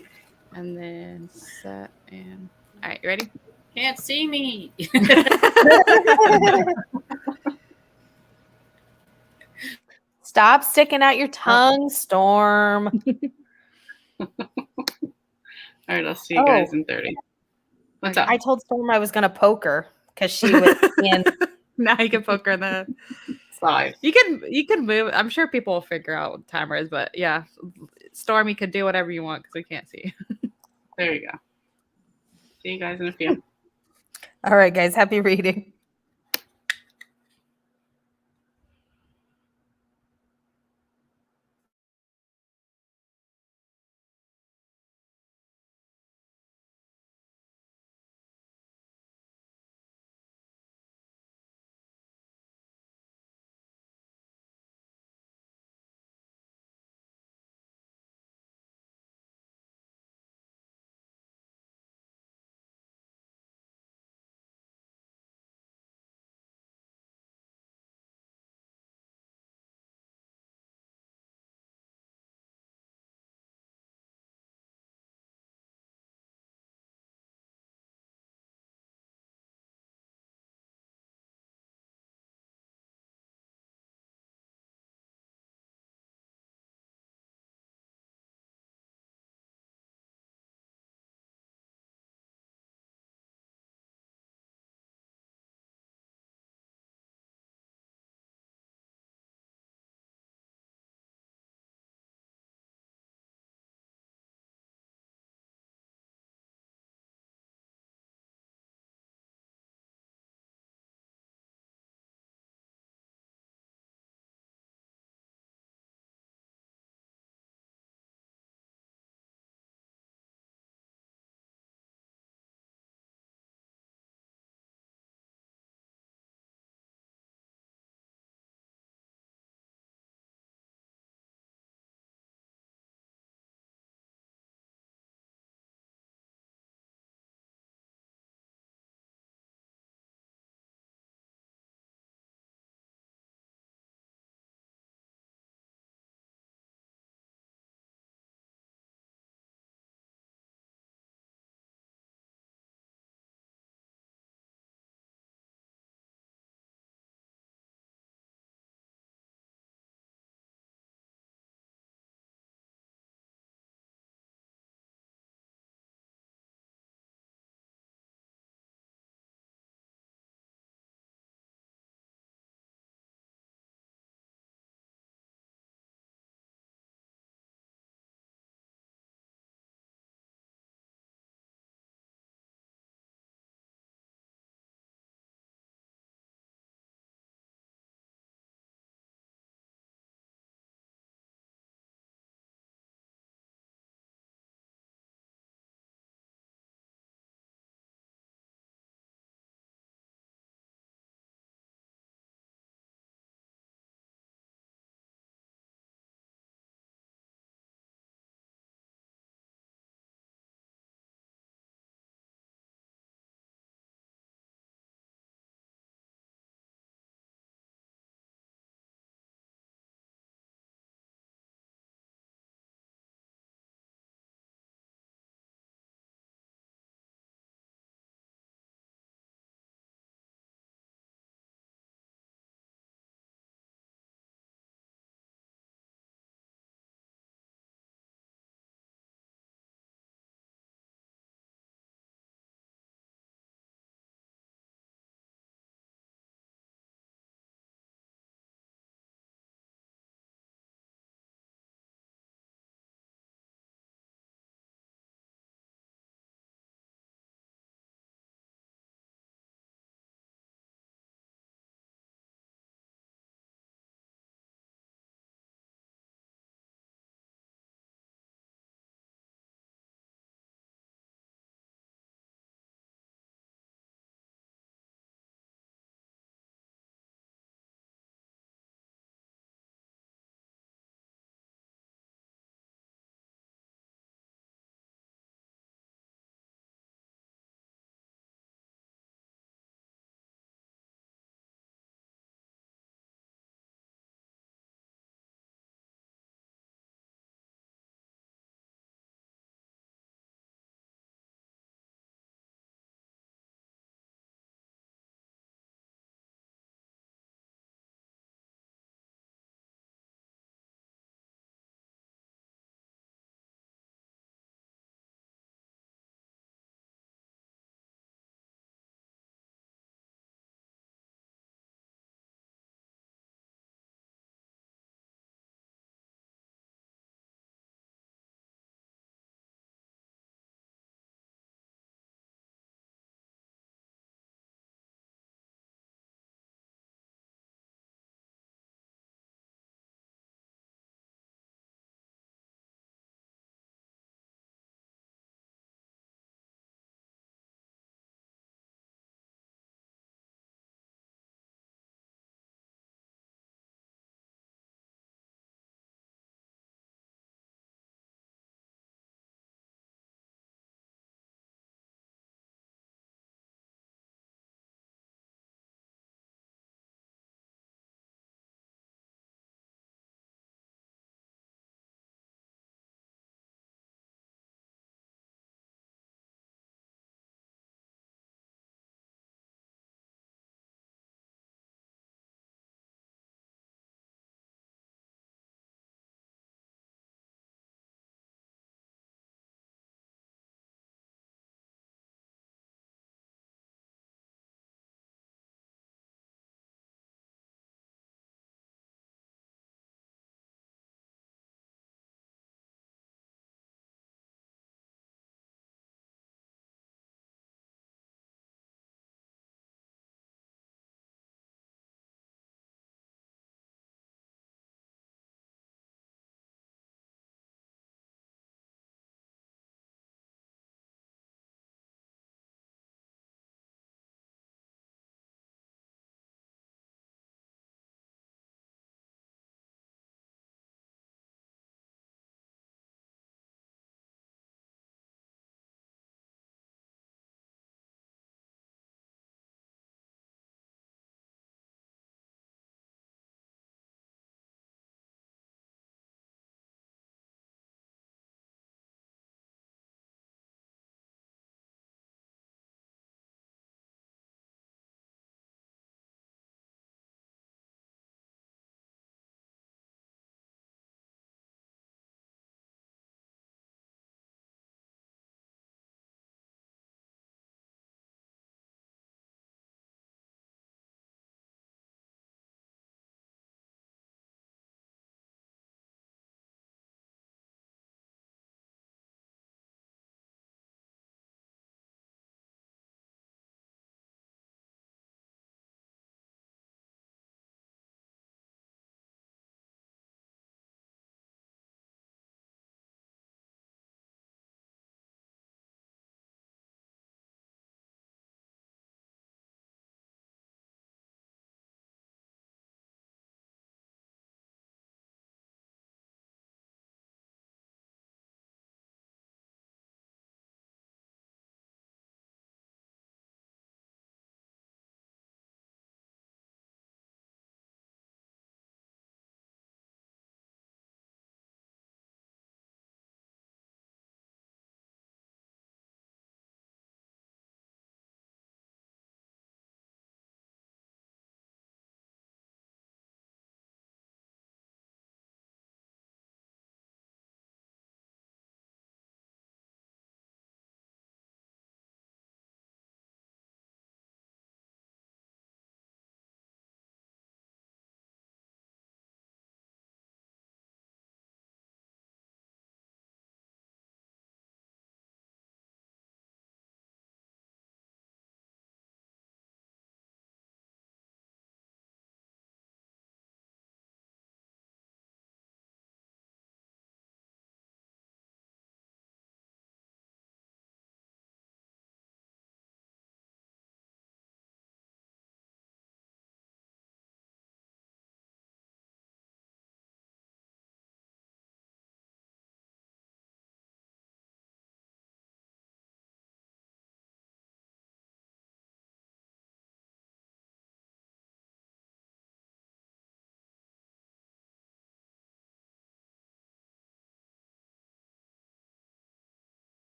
And then set and all right, you ready? Can't see me. Stop sticking out your tongue, Storm. All right, I'll see you guys in 30. What's up? I told Storm I was gonna poke her because she was in. Now you can poke her in the 5. You can move. I'm sure people will figure out what the timer is, but yeah, Stormy could do whatever you want because we can't see. There you go. See you guys in a few. All right, guys. Happy reading.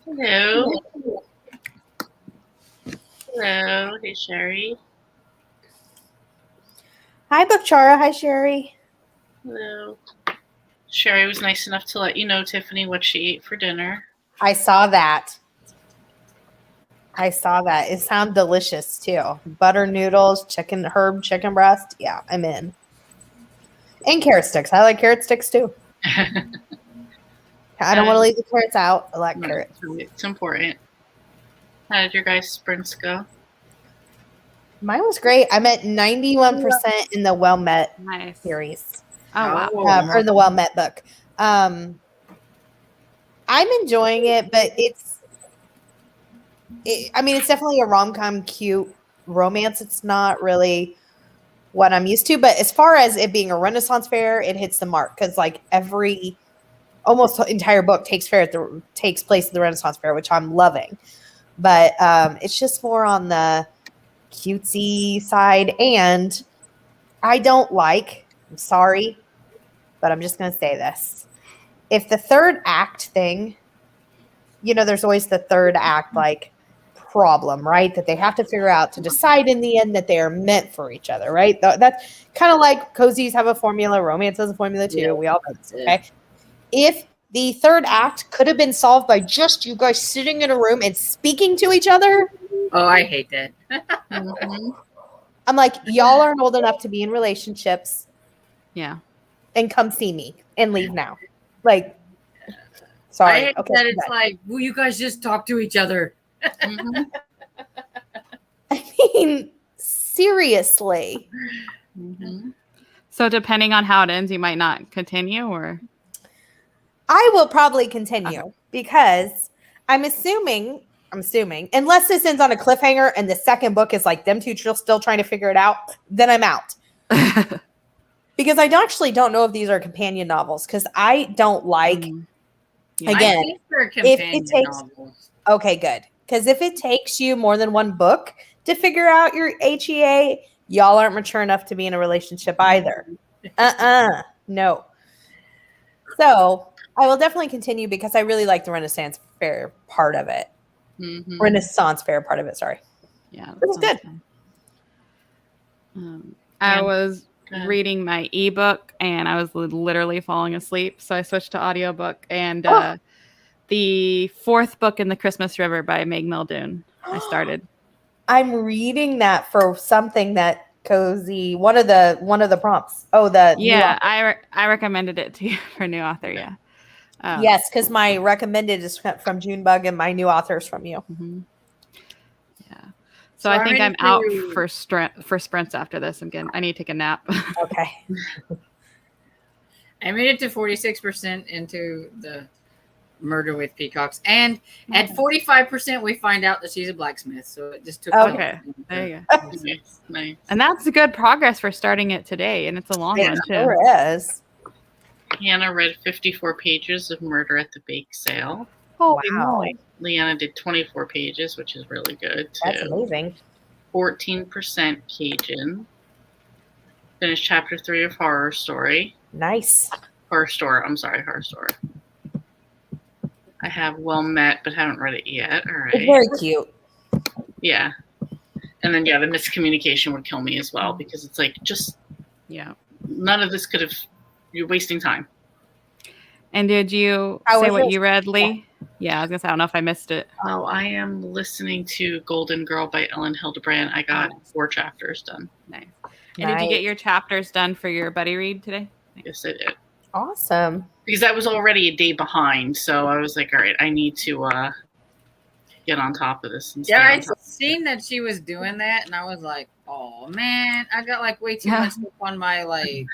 Hello. Hello. Hey, Sherry. Hi, Bookchara. Hi, Sherry. Hello. Sherry was nice enough to let you know, Tiffany, what she ate for dinner. I saw that. It sounded delicious too. Butter noodles, herb chicken breast. Yeah, I'm in. And carrot sticks. I like carrot sticks too. I don't want to leave the carrots out. I like carrots. It's important. How did your guys' sprints go? Mine was great. I'm at 91% in the Well Met Nice. series. Oh wow. Or the Well Met book. I'm enjoying it, but it's definitely a rom-com cute romance. It's not really what I'm used to, but as far as it being a Renaissance fair, it hits the mark because like almost entire book takes place at the Renaissance fair, which I'm loving. But it's just more on the cutesy side, and I'm sorry, but I'm just going to say this. If the third act thing, there's always the third act like problem, right? That they have to figure out to decide in the end that they are meant for each other, right? That's kind of like cozies have a formula, romance has a formula too. Yeah. We all know this, okay? If the third act could have been solved by just you guys sitting in a room and speaking to each other. Oh, I hate that. I'm like, y'all aren't old enough to be in relationships. Yeah. And come see me and leave now. Like, sorry. I hate that it's like, will you guys just talk to each other? I mean, seriously. So depending on how it ends, you might not continue, or I will probably continue because I'm assuming, unless this ends on a cliffhanger and the second book is like them two still trying to figure it out, then I'm out. Because I actually don't know if these are companion novels because I don't like, again, if it takes, okay, good. Because if it takes you more than one book to figure out your HEA, y'all aren't mature enough to be in a relationship either. No. So I will definitely continue because I really like the Renaissance Fair part of it. Renaissance Fair part of it, sorry. Yeah. It was good. I was reading my ebook and I was literally falling asleep. So I switched to audiobook and the fourth book in the Christmas River by Meg Muldoon. I started. I'm reading that for something that cozy. One of the prompts. Oh, I recommended it to you for new author. Yeah. Yes, because my recommended is from Junebug and my new author is from you. Yeah. So I think I'm out for sprints after this. I need to take a nap. Okay. I made it to 46% into the Murder with Peacocks, and at 45% we find out that she's a blacksmith, so it just took there you go. Nice. And that's good progress for starting it today, and it's a long one too. Sure is. Hannah read 54 pages of Murder at the Bake Sale. Oh wow. Leanna did 24 pages, which is really good too. That's amazing. 14% Cajun. Finished chapter 3 of Horror Story. Nice. Horror Story. I have Well Met, but haven't read it yet. All right. It's very cute. Yeah. And then, the miscommunication would kill me as well because it's like, none of this you're wasting time. And did you say what you read, Lee? Yeah, I was going to say, I don't know if I missed it. Oh, I am listening to Golden Girl by Ellen Hildebrand. I got 4 chapters done. Nice. And did you get your chapters done for your buddy read today? Yes, I did. Awesome. Because I was already a day behind, so I was like, all right, I need to get on top of this. And I seen that she was doing that, and I was like, oh, man, I got like way too much stuff on my like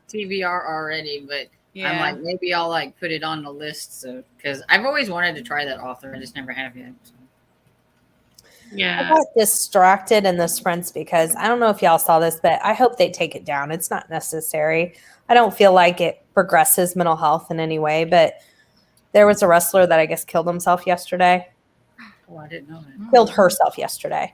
TBR already, but I'm like, maybe I'll like put it on the list, so because I've always wanted to try that author, I just never have yet. So. Yeah. I got distracted in the sprints because I don't know if y'all saw this, but I hope they take it down. It's not necessary. I don't feel like it progresses mental health in any way, but there was a wrestler that I guess killed himself yesterday. Oh, I didn't know that. Killed herself yesterday.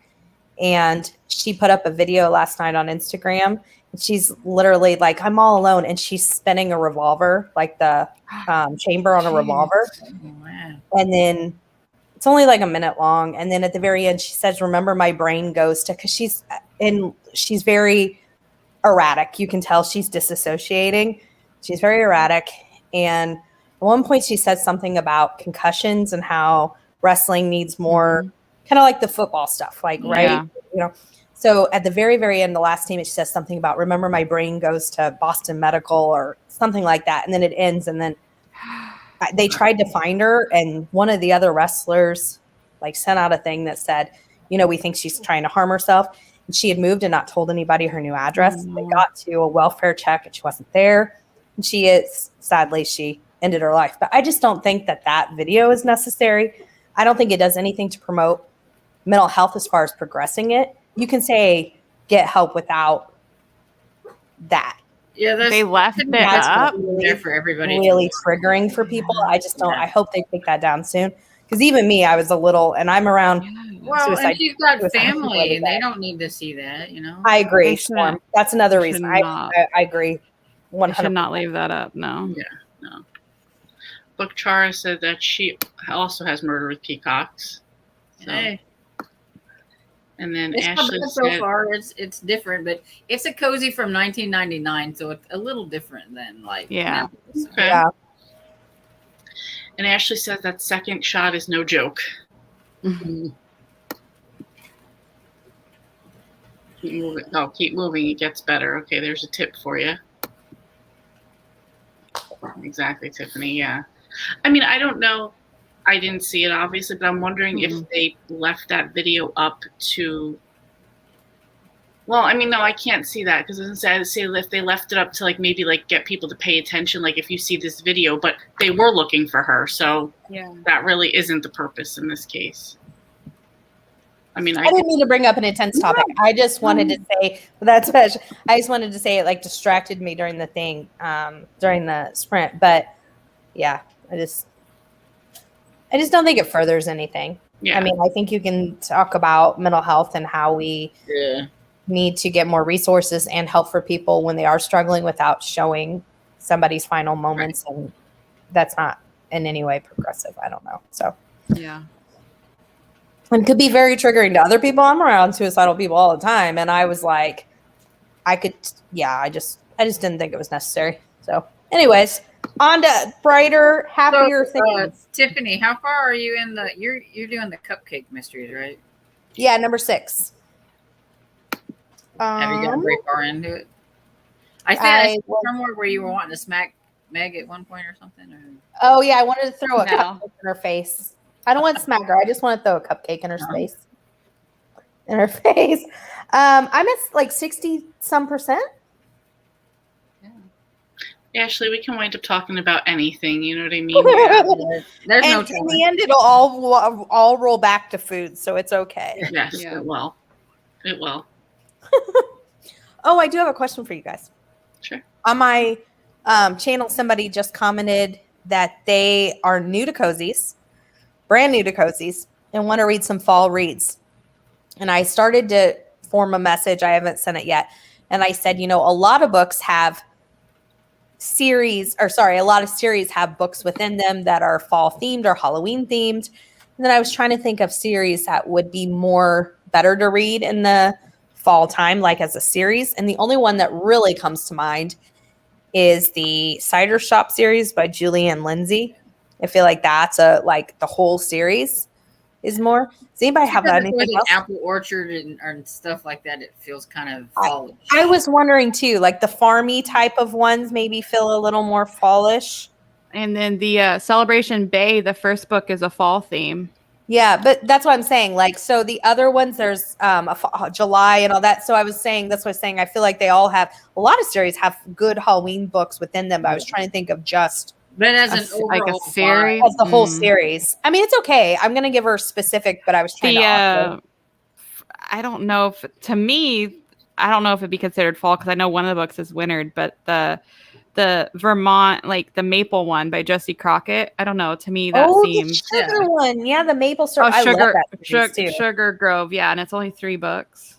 And she put up a video last night on Instagram. And she's literally like, I'm all alone. And she's spinning a revolver, like the chamber on a revolver. Oh, wow. And then It's only like a minute long, and then at the very end, she says, "Remember, my brain goes to," because she's very erratic. You can tell she's disassociating. She's very erratic, and at one point, she says something about concussions and how wrestling needs more, kind of like the football stuff, like right, you know. So at the very, very end, the last team, it says something about, "Remember, my brain goes to Boston Medical," or something like that, and then it ends, and then they tried to find her, and one of the other wrestlers like sent out a thing that said, "We think she's trying to harm herself." And she had moved and not told anybody her new address. They got to a welfare check and she wasn't there. And sadly, she ended her life. But I just don't think that video is necessary. I don't think it does anything to promote mental health as far as progressing it. You can say get help without that. Yeah, they left it up there for everybody. Really triggering for people. I just don't. I hope they take that down soon. Because even me, I was a little, and I'm around. Well, and she's got family, and they don't need to see that. I agree. Storm. That's another reason. I agree. 100%. Should not leave that up. No. Yeah. No. Bookchara said that she also has Murder with Peacocks. So. Hey. And then it's Ashley so said, far it's different, but it's a cozy from 1999, so it's a little different than like yeah. Okay. Yeah. And Ashley says that second shot is no joke. Mm-hmm. Keep moving. Oh, keep moving. It gets better. Okay, there's a tip for you. Exactly, Tiffany. Yeah. I mean, I don't know. I didn't see it, obviously, but I'm wondering if they left that video up to... Well, I mean, no, I can't see that because it doesn't say if they left it up to maybe get people to pay attention, if you see this video, but they were looking for her, so that really isn't the purpose in this case. I mean, I didn't mean to bring up an intense topic. I just wanted to say I just wanted to say it distracted me during the thing, during the sprint, but yeah, I just don't think it furthers anything. Yeah. I mean, I think you can talk about mental health and how we need to get more resources and help for people when they are struggling without showing somebody's final moments. Right. And that's not in any way progressive. I don't know. So, yeah. And it could be very triggering to other people. I'm around suicidal people all the time. And I was like, I just didn't think it was necessary. So anyways, on to brighter, happier things. Tiffany, how far are you in you're doing the cupcake mysteries, right? Yeah, number 6. Have you gotten very far into it? I said somewhere where you were wanting to smack Meg at one point or something. Or? Oh yeah, I wanted to throw a cupcake in her face. I don't want to smack her. I just want to throw a cupcake in her face. In her face. I'm at 60-some%. Ashley, we can wind up talking about anything. You know what I mean? There's no time. In the end, it'll all roll back to food, so it's okay. Yes, it will. It will. Oh, I do have a question for you guys. Sure. On my channel, somebody just commented that they are new to Cozies, brand new to Cozies, and want to read some fall reads. And I started to form a message. I haven't sent it yet. And I said, a lot of books have a lot of series have books within them that are fall themed or Halloween themed. And then I was trying to think of series that would be better to read in the fall time, like as a series. And the only one that really comes to mind is the Cider Shop series by Julie and Lindsay. I feel like that's the whole series is more. Does anybody have anything else? Apple Orchard and stuff like that, it feels kind of fallish. I was wondering too, the farmy type of ones maybe feel a little more fallish. And then the Celebration Bay, the first book is a fall theme. Yeah, but that's what I'm saying. So the other ones, there's July and all that. So that's what I was saying. I feel like they all have, a lot of series have good Halloween books within them. But I was trying to think of just. But as an overall series, as the whole series. I mean, it's okay. I'm gonna give her specific, but I was trying to. I don't know if I don't know if it'd be considered fall because I know one of the books is wintered, but the Vermont, the maple one by Josie Crockett. I don't know. To me, that seems the sugar one. Yeah, the maple syrup. Oh, sugar, I love that Sugar Grove. Yeah, and it's only 3 books.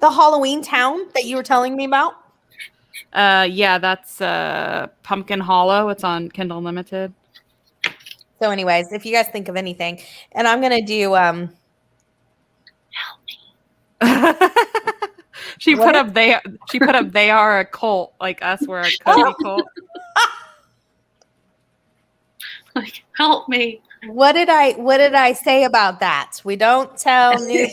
The Halloween Town that you were telling me about. Yeah, that's Pumpkin Hollow. It's on Kindle Unlimited. So, anyways, if you guys think of anything, and I'm gonna do She What? put up they are a cult, like us we're a cookie cult. Like, help me. what did I say about that? We don't tell new.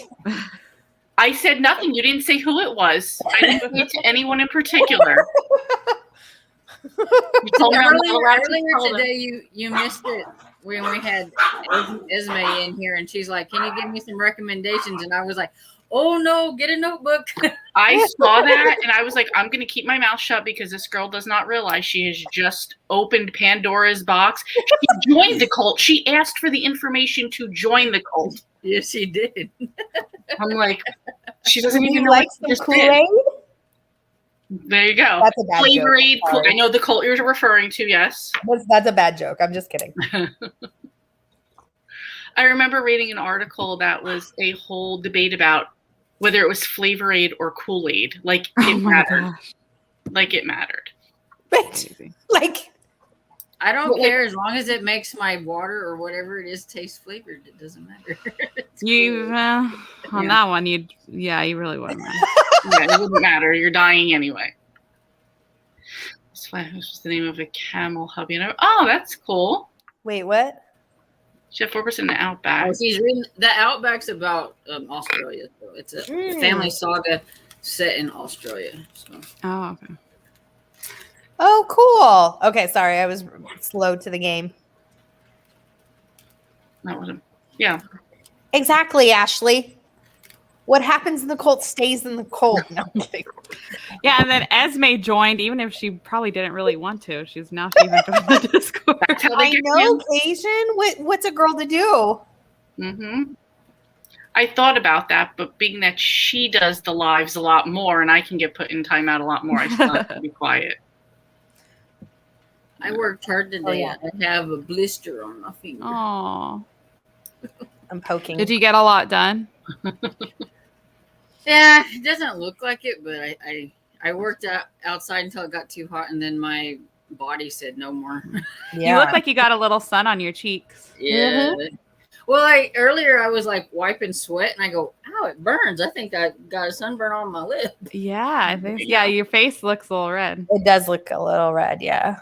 I said nothing. You didn't say who it was. I didn't say to anyone in particular. You told me I'm not allowed to Earlier tell them. today, you missed it when we had Esme in here, and she's like, "Can you give me some recommendations?" And I was like, "Oh no, get a notebook." I saw that and I was like, I'm going to keep my mouth shut because this girl does not realize she has just opened Pandora's box. She joined the cult. She asked for the information to join the cult. Yes, she did. I'm like, she doesn't even You know like what she just some did. Kool-Aid? There you go. That's a bad Flavor joke. Aid. Sorry. I know the cult you're referring to, yes. That's a bad joke. I'm just kidding. I remember reading an article that was a whole debate about whether it was Flavor Aid or Kool-Aid. Like, it Oh my mattered. gosh. Like, it mattered. Right? Like, I don't But, like- care as long as it makes my water or whatever it is taste flavored. It doesn't matter. It's You cool. on Yeah. that one, you really wouldn't. Yeah, it wouldn't matter. You're dying anyway. This was the name of a camel hubby. And oh, that's cool. wait, what? Jeff Wilkerson, the Outback. Oh, she's reading the Outback's about Australia. So it's a family saga set in Australia. So. Oh, okay. Oh, cool. Okay, sorry, I was slow to the game. That was yeah. Exactly, Ashley. What happens in the cult stays in the cult. No, I'm kidding. Yeah, and then Esme joined, even if she probably didn't really want to. She even joined the Discord. That's how they I get know, Cajun. What's a girl to do? Mm-hmm. I thought about that, but being that she does the lives a lot more and I can get put in timeout a lot more, I still have to be quiet. I worked hard today. Oh, yeah. I have a blister on my finger. Oh, I'm poking. did you get a lot done? Yeah, it doesn't look like it, but I worked outside until it got too hot, and then my body said no more. You look like you got a little sun on your cheeks. Yeah. Well, earlier I was like wiping sweat, and I go, "Ow, it burns." I think I got a sunburn on my lip. Yeah, I think. Yeah, your face looks a little red. It does look a little red, yeah.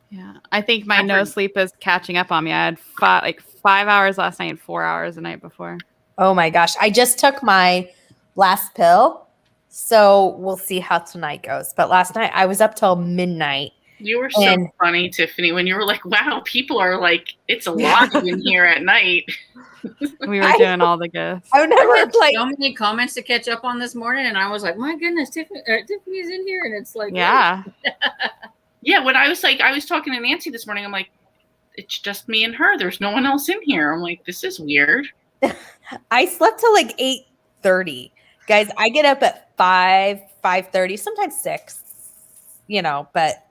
Yeah, I think my I've no heard- sleep is catching up on me. I had 5 hours last night and 4 hours the night before. Oh my gosh. I just took my last pill. So we'll see how tonight goes. But last night I was up till midnight. You were so And- funny, Tiffany, when you were like, wow, people are like, it's a lot in here at night. We were doing all the gifts. I would There never were like so many comments to catch up on this morning, and I was like, "My goodness, Tiffany's in here," and it's like, Yeah, Yeah, when I was talking to Nancy this morning, I'm like, it's just me and her. There's no one else in here. I'm like, this is weird. I slept till like 8:30. Guys, I get up at 5:30, sometimes 6, but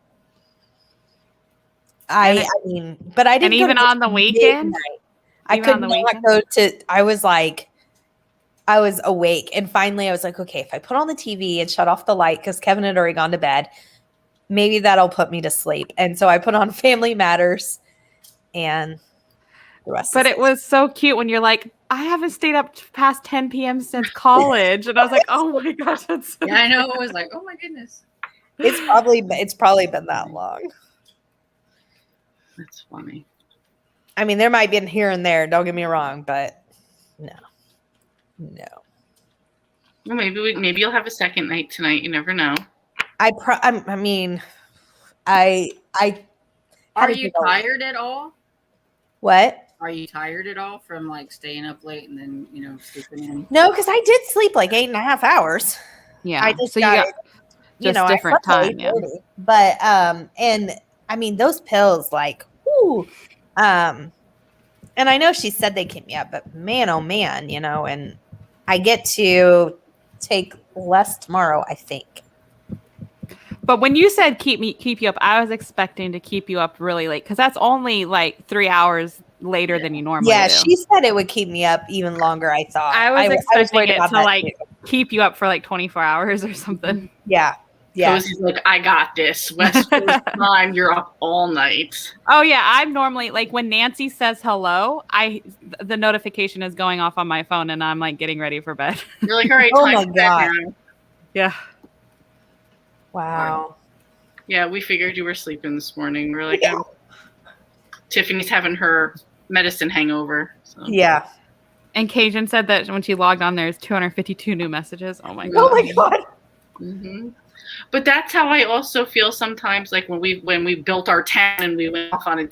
I mean, but I didn't and go even to on the weekend. midnight. I Even could on the not weekend? go to. I was awake, and finally I was like, okay, if I put on the TV and shut off the light because Kevin had already gone to bed, maybe that'll put me to sleep. And so I put on Family Matters, and the rest. But is it was so cute when you're like, I haven't stayed up past 10 p.m. since college, and I was like, oh my gosh, that's so Yeah, I know. I was like, "Oh my goodness." it's probably been that long. That's funny. I mean, there might be here and there. Don't get me wrong, but no. Well, maybe you'll have a second night tonight. You never know. I mean, I Are did you you go? tired at all? what? Are you tired at all from like staying up late and then sleeping in? No, because I did sleep like 8.5 hours. yeah. I just so got, just I different slept till time, yeah. 8:30. But and I mean those pills, like, whoo, and I know she said they keep me up, but man, oh man, and I get to take less tomorrow, I think. But when you said keep you up, I was expecting to keep you up really late because that's only like 3 hours later than you normally Yeah, do. she said it would keep me up even longer. I thought I was expecting worried it about to that like too. keep you up for like 24 hours or something. Yeah, Yes. Cozy's like, I got this. West Coast time, you're up all night. Oh yeah, I'm normally like when Nancy says hello, the notification is going off on my phone and I'm like getting ready for bed. You're like, all right, Oh time my to bed God. now. Yeah. Wow. Yeah, we figured you were sleeping this morning. We're like, Tiffany's having her medicine hangover. So. Yeah. And Cajun said that when she logged on, there's 252 new messages. Oh my god. Oh my God. Mm-hmm. But that's how I also feel sometimes. Like when we built our town and we went off on a,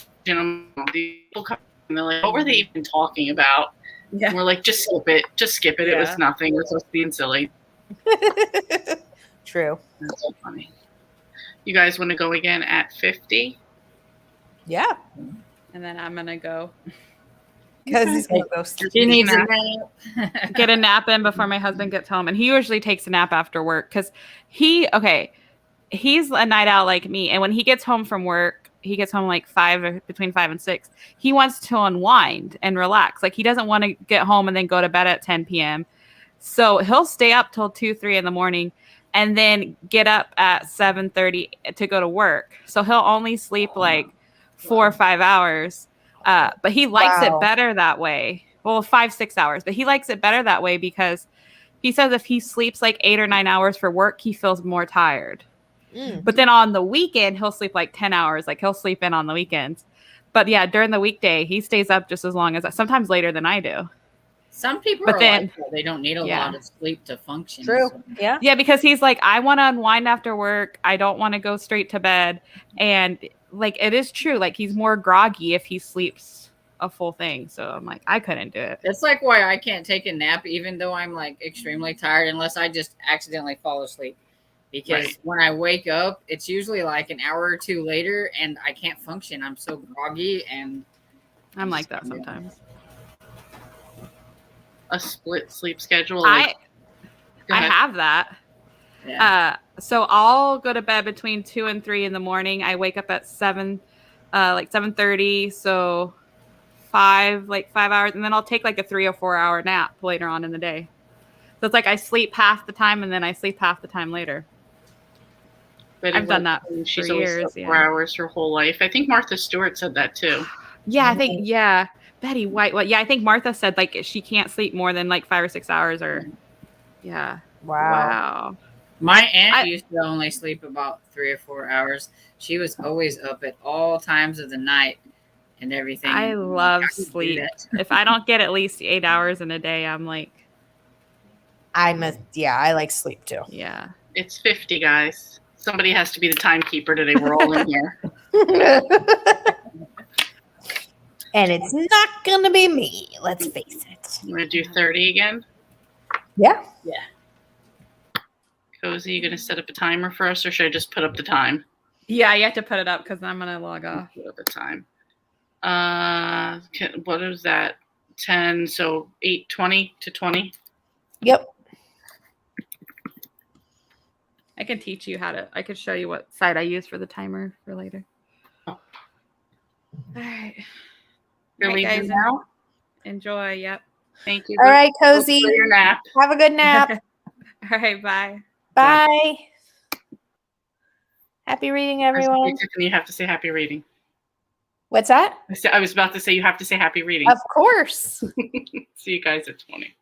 people come and they're like, what were they even talking about? Yeah. And we're like, just skip it. Just skip it. It was nothing. We're just being silly. True. That's so funny. You guys want to go again at 50? Yeah. And then I'm gonna go Because he's gonna go sleep. She needs a nap. nap. Get a nap in before my husband gets home, and he usually takes a nap after work because he's a night owl like me, and when he gets home from work, he gets home like between 5 and 6. He wants to unwind and relax. Like he doesn't want to get home and then go to bed at 10 p.m. So he'll stay up till 2-3 in the morning, and then get up at 7:30 to go to work. So he'll only sleep like 4 or 5 hours. But he likes it better that way. Well, 5-6 hours, but he likes it better that way because he says if he sleeps like 8 or 9 hours for work, he feels more tired. But then on the weekend, he'll sleep like 10 hours. Like he'll sleep in on the weekends. But yeah, during the weekday, he stays up just as long as sometimes later than I do. Some people But are then- like that. They don't need a lot of sleep to function. True. So. Yeah. Yeah, because he's like, I want to unwind after work. I don't want to go straight to bed. And like, it is true. Like he's more groggy if he sleeps a full thing. So I'm like, I couldn't do it. That's like why I can't take a nap, even though I'm like extremely tired, unless I just accidentally fall asleep. Because when I wake up, it's usually like an hour or two later, and I can't function. I'm so groggy, and I'm like that sometimes. A split sleep schedule. I Go ahead. have that. yeah. So I'll go to bed between 2 and 3 in the morning. I wake up at 7:30. So 5 hours, and then I'll take like a 3 or 4 hour nap later on in the day. So it's like I sleep half the time and then I sleep half the time later. Betty I've done that White, she's for always years, slept 4 hours her whole life. I think Martha Stewart said that too. Yeah, I think Betty White. Well, yeah, I think Martha said like she can't sleep more than like 5 or 6 hours, or Wow. My aunt used to only sleep about 3 or 4 hours. She was always up at all times of the night and everything. I love sleep. If I don't get at least 8 hours in a day, I'm like, I like sleep too. yeah. It's 50, guys. Somebody has to be the timekeeper today. We're all in here. And it's not gonna be me. Let's face it. You want to do 30 again? Yeah. Cozy, you going to set up a timer for us, or should I just put up the time? Yeah, you have to put it up because I'm gonna log off. Put up the time. What is that? 10. So 8:20 to 20. Yep. I can teach you I could show you what site I use for the timer for later. Oh. All right. You're All right, leaving guys, now? Enjoy. Yep. Thank you. All right, Go Cozy. for your nap. Have a good nap. All right. Bye. Bye. Happy reading, everyone. Tiffany, you have to say happy reading. What's that? I was about to say you have to say happy reading. Of course. See you guys at 20.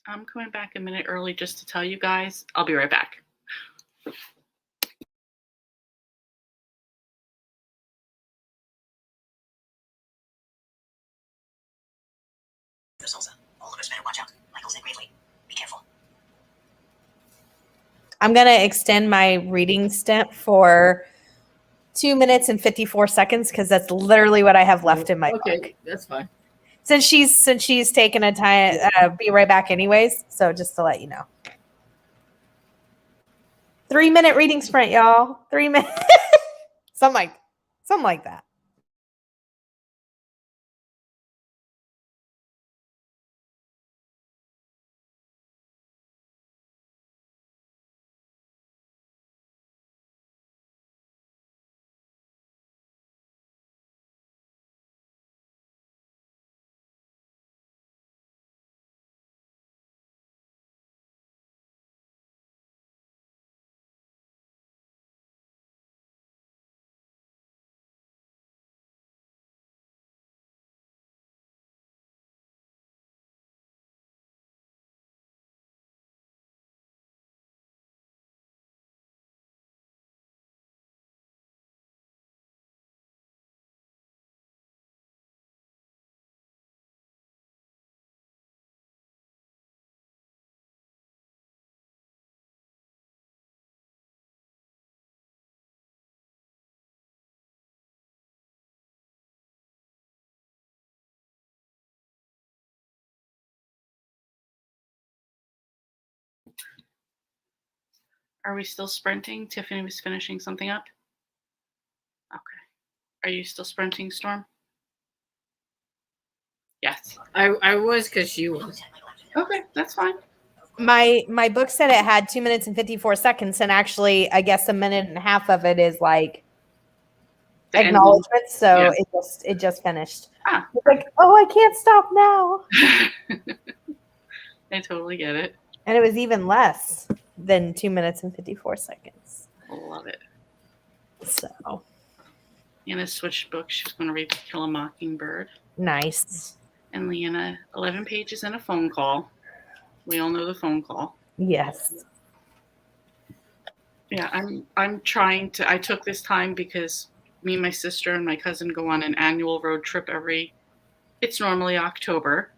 I'm coming back a minute early just to tell you guys. I'll be right back. All of us better watch out. Michael said gravely, be careful. I'm going to extend my reading stint for 2 minutes and 54 seconds because that's literally what I have left in my book. Okay, that's fine. Since she's taken a time, be right back anyways. So just to let you know. 3 minute reading sprint, y'all. 3 minutes. something like that. Are we still sprinting? Tiffany was finishing something up. Okay. Are you still sprinting, Storm? Yes. I was because she was. Okay, that's fine. My book said it had 2 minutes and 54 seconds, and actually, I guess a minute and a half of it is like The ending. acknowledgement. So Yeah. it just finished. Ah. It's like, oh, I can't stop now. I totally get it. And it was even less than 2 minutes and 54 seconds. Love it. So Anna switched books. She's going to read To Kill a Mockingbird. nice. And Leanna, 11 pages and a phone call. We all know the phone call. Yes. Yeah, I'm trying to. I took this time because me and my sister and my cousin go on an annual road trip it's normally October.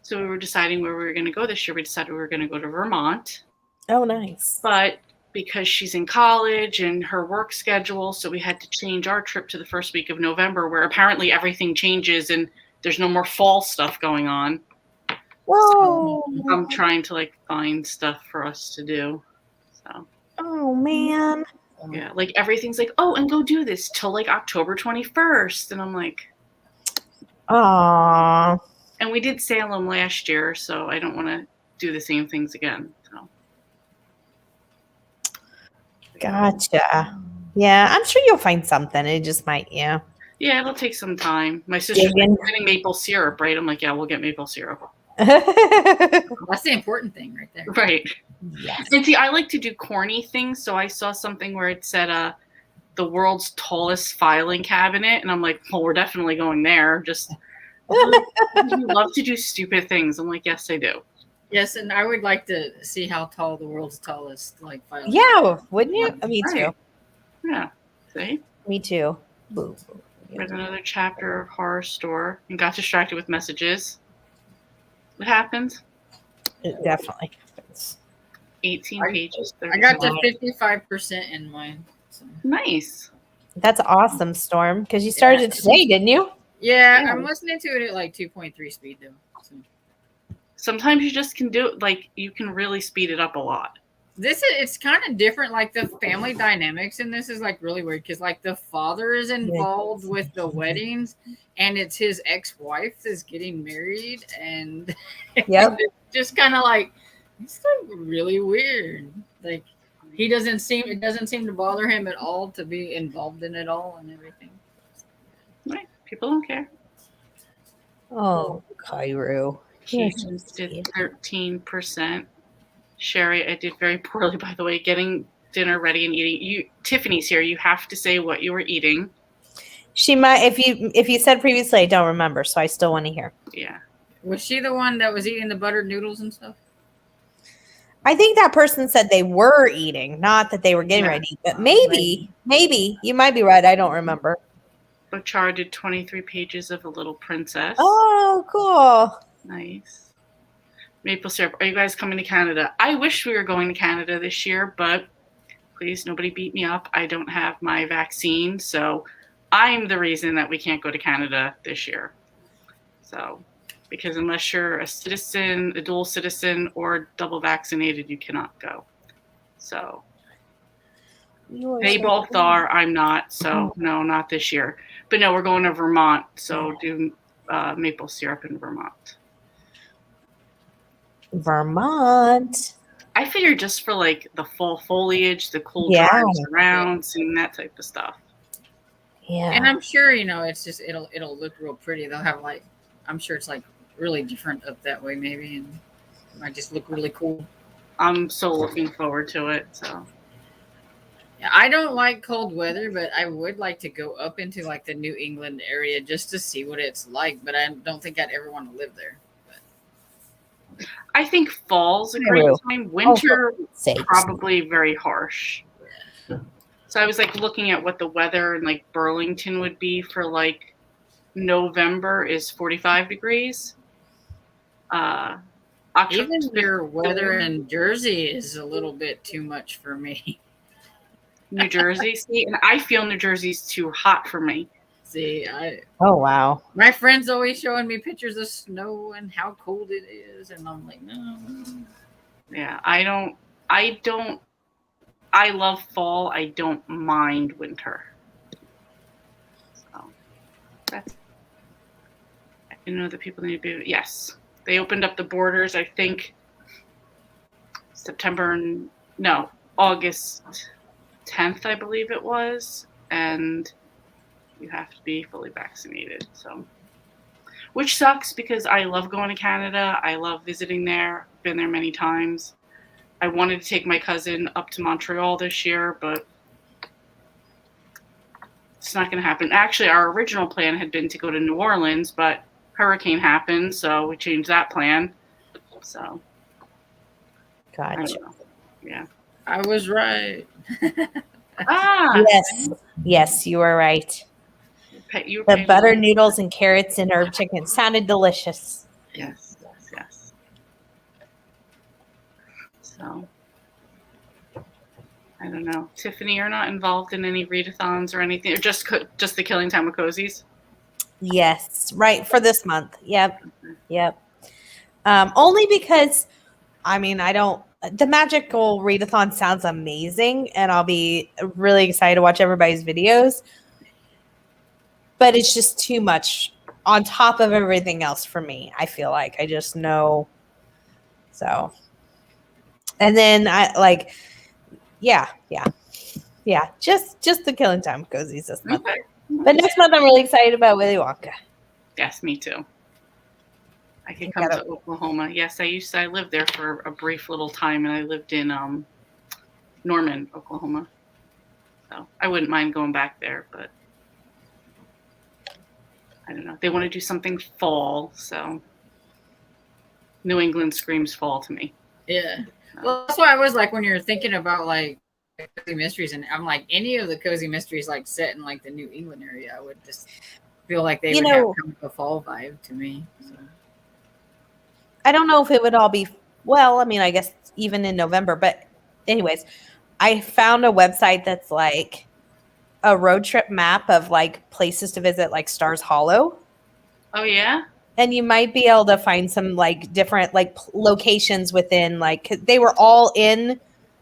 So we were deciding where we were going to go this year. We decided we were going to go to Vermont. Oh, nice. But because she's in college and her work schedule, so we had to change our trip to the first week of November, where apparently everything changes and there's no more fall stuff going on. Whoa. So I'm trying to find stuff for us to do. So Oh, man. yeah, everything's oh, and go do this till October 21st. And I'm like, Aw. and we did Salem last year, so I don't want to do the same things again. So Gotcha. Yeah, I'm sure you'll find something. It just might, yeah. yeah, it'll take some time. My sister's Yeah. getting maple syrup, right? I'm like, yeah, we'll get maple syrup. That's the important thing right there. Right. Yes. And see, I like to do corny things. So I saw something where it said the world's tallest filing cabinet. And I'm like, well, we're definitely going there. Just you love to do stupid things. I'm like, yes, I do. Yes, and I would like to see how tall the world's tallest filing. Yeah, wouldn't you? Me too. Right. Yeah. See? Me too. Boo. There's another chapter of Horror Store and got distracted with messages. What happened? It definitely happens. 18 pages. I got to 35. 55% in mine. So. Nice. That's awesome, Storm, because you started it today, didn't you? Yeah, Yeah. I'm listening to it at 2.3 speed though. So. Sometimes you just can do it. You can really speed it up a lot. It's kind of different. The family dynamics in this is really weird because the father is involved with the weddings, and it's his ex-wife that's getting married, and Yep. it's just kind of it's really weird. It doesn't seem to bother him at all to be involved in it all and everything. Right. People don't care. Oh, Kairu. Patience did 13%. Sherry, I did very poorly, by the way, getting dinner ready and eating. Tiffany's here. You have to say what you were eating. She might, if you said previously, I don't remember, so I still want to hear. Yeah. Was she the one that was eating the buttered noodles and stuff? I think that person said they were eating, not that they were getting Yeah. ready. But maybe you might be right. I don't remember. Bachar did 23 pages of A Little Princess. Oh, cool. Nice. Maple syrup. Are you guys coming to Canada? I wish we were going to Canada this year, but please, nobody beat me up. I don't have my vaccine, so I'm the reason that we can't go to Canada this year. So, because unless you're a citizen, a dual citizen, or double vaccinated, you cannot go. So, they both are. I'm not. So, no, not this year. But no, we're going to Vermont. So, do maple syrup in Vermont. Vermont. I figured just for like the fall foliage, the cool Yeah. drives around, seeing that type of stuff. Yeah. And I'm sure, it's just it'll look real pretty. They'll have like, I'm sure it's like really different up that way maybe, and it might just look really cool. I'm so looking forward to it. So Yeah, I don't like cold weather, but I would like to go up into like the New England area just to see what it's like. But I don't think I'd ever want to live there. I think fall's a great True. time. Winter Sakes. probably very harsh. So I was like looking at what the weather in like Burlington would be for like November is 45 degrees. Even your weather in Jersey is a little bit too much for me. New Jersey, see, and I feel New Jersey's too hot for me. See, Oh, wow. my friends always showing me pictures of snow and how cold it is, and I'm like, no. Yeah, I love fall. I don't mind winter. So that's. I didn't know that people need to be. Yes, they opened up the borders. I think August 10th, I believe it was, and you have to be fully vaccinated. So, which sucks because I love going to Canada. I love visiting there. Been there many times. I wanted to take my cousin up to Montreal this year, but it's not going to happen. Actually, our original plan had been to go to New Orleans, but hurricane happened, so we changed that plan. So, I Gotcha. don't know. Yeah. I was right. Yes, you were right. You were The paying butter attention. noodles and carrots and herb chicken sounded delicious. Yes. So, I don't know. Tiffany, you're not involved in any readathons or anything, or just the Killing Time with Cozies? Yes, right, for this month. Yep. Only because, the magical readathon sounds amazing, and I'll be really excited to watch everybody's videos. But it's just too much on top of everything else for me. I feel like I just know. So, and then just the Killing Time Cozies this month. Okay. But next month, I'm really excited about Willy Wonka. Yes, me too. I can come to Oklahoma. Yes, I lived there for a brief little time, and I lived in Norman, Oklahoma. So I wouldn't mind going back there, but I don't know. They want to do something fall, so New England screams fall to me. Yeah. Well, that's why I was like, when you're thinking about like cozy mysteries, and I'm like, any of the cozy mysteries like set in like the New England area, I would just feel like they would have kind of a fall vibe to me. So. I don't know if it would all be, I guess even in November, but anyways, I found a website that's like a road trip map of like places to visit, like Stars Hollow. Oh, yeah? And you might be able to find some like different like locations within, like, 'cause they were all in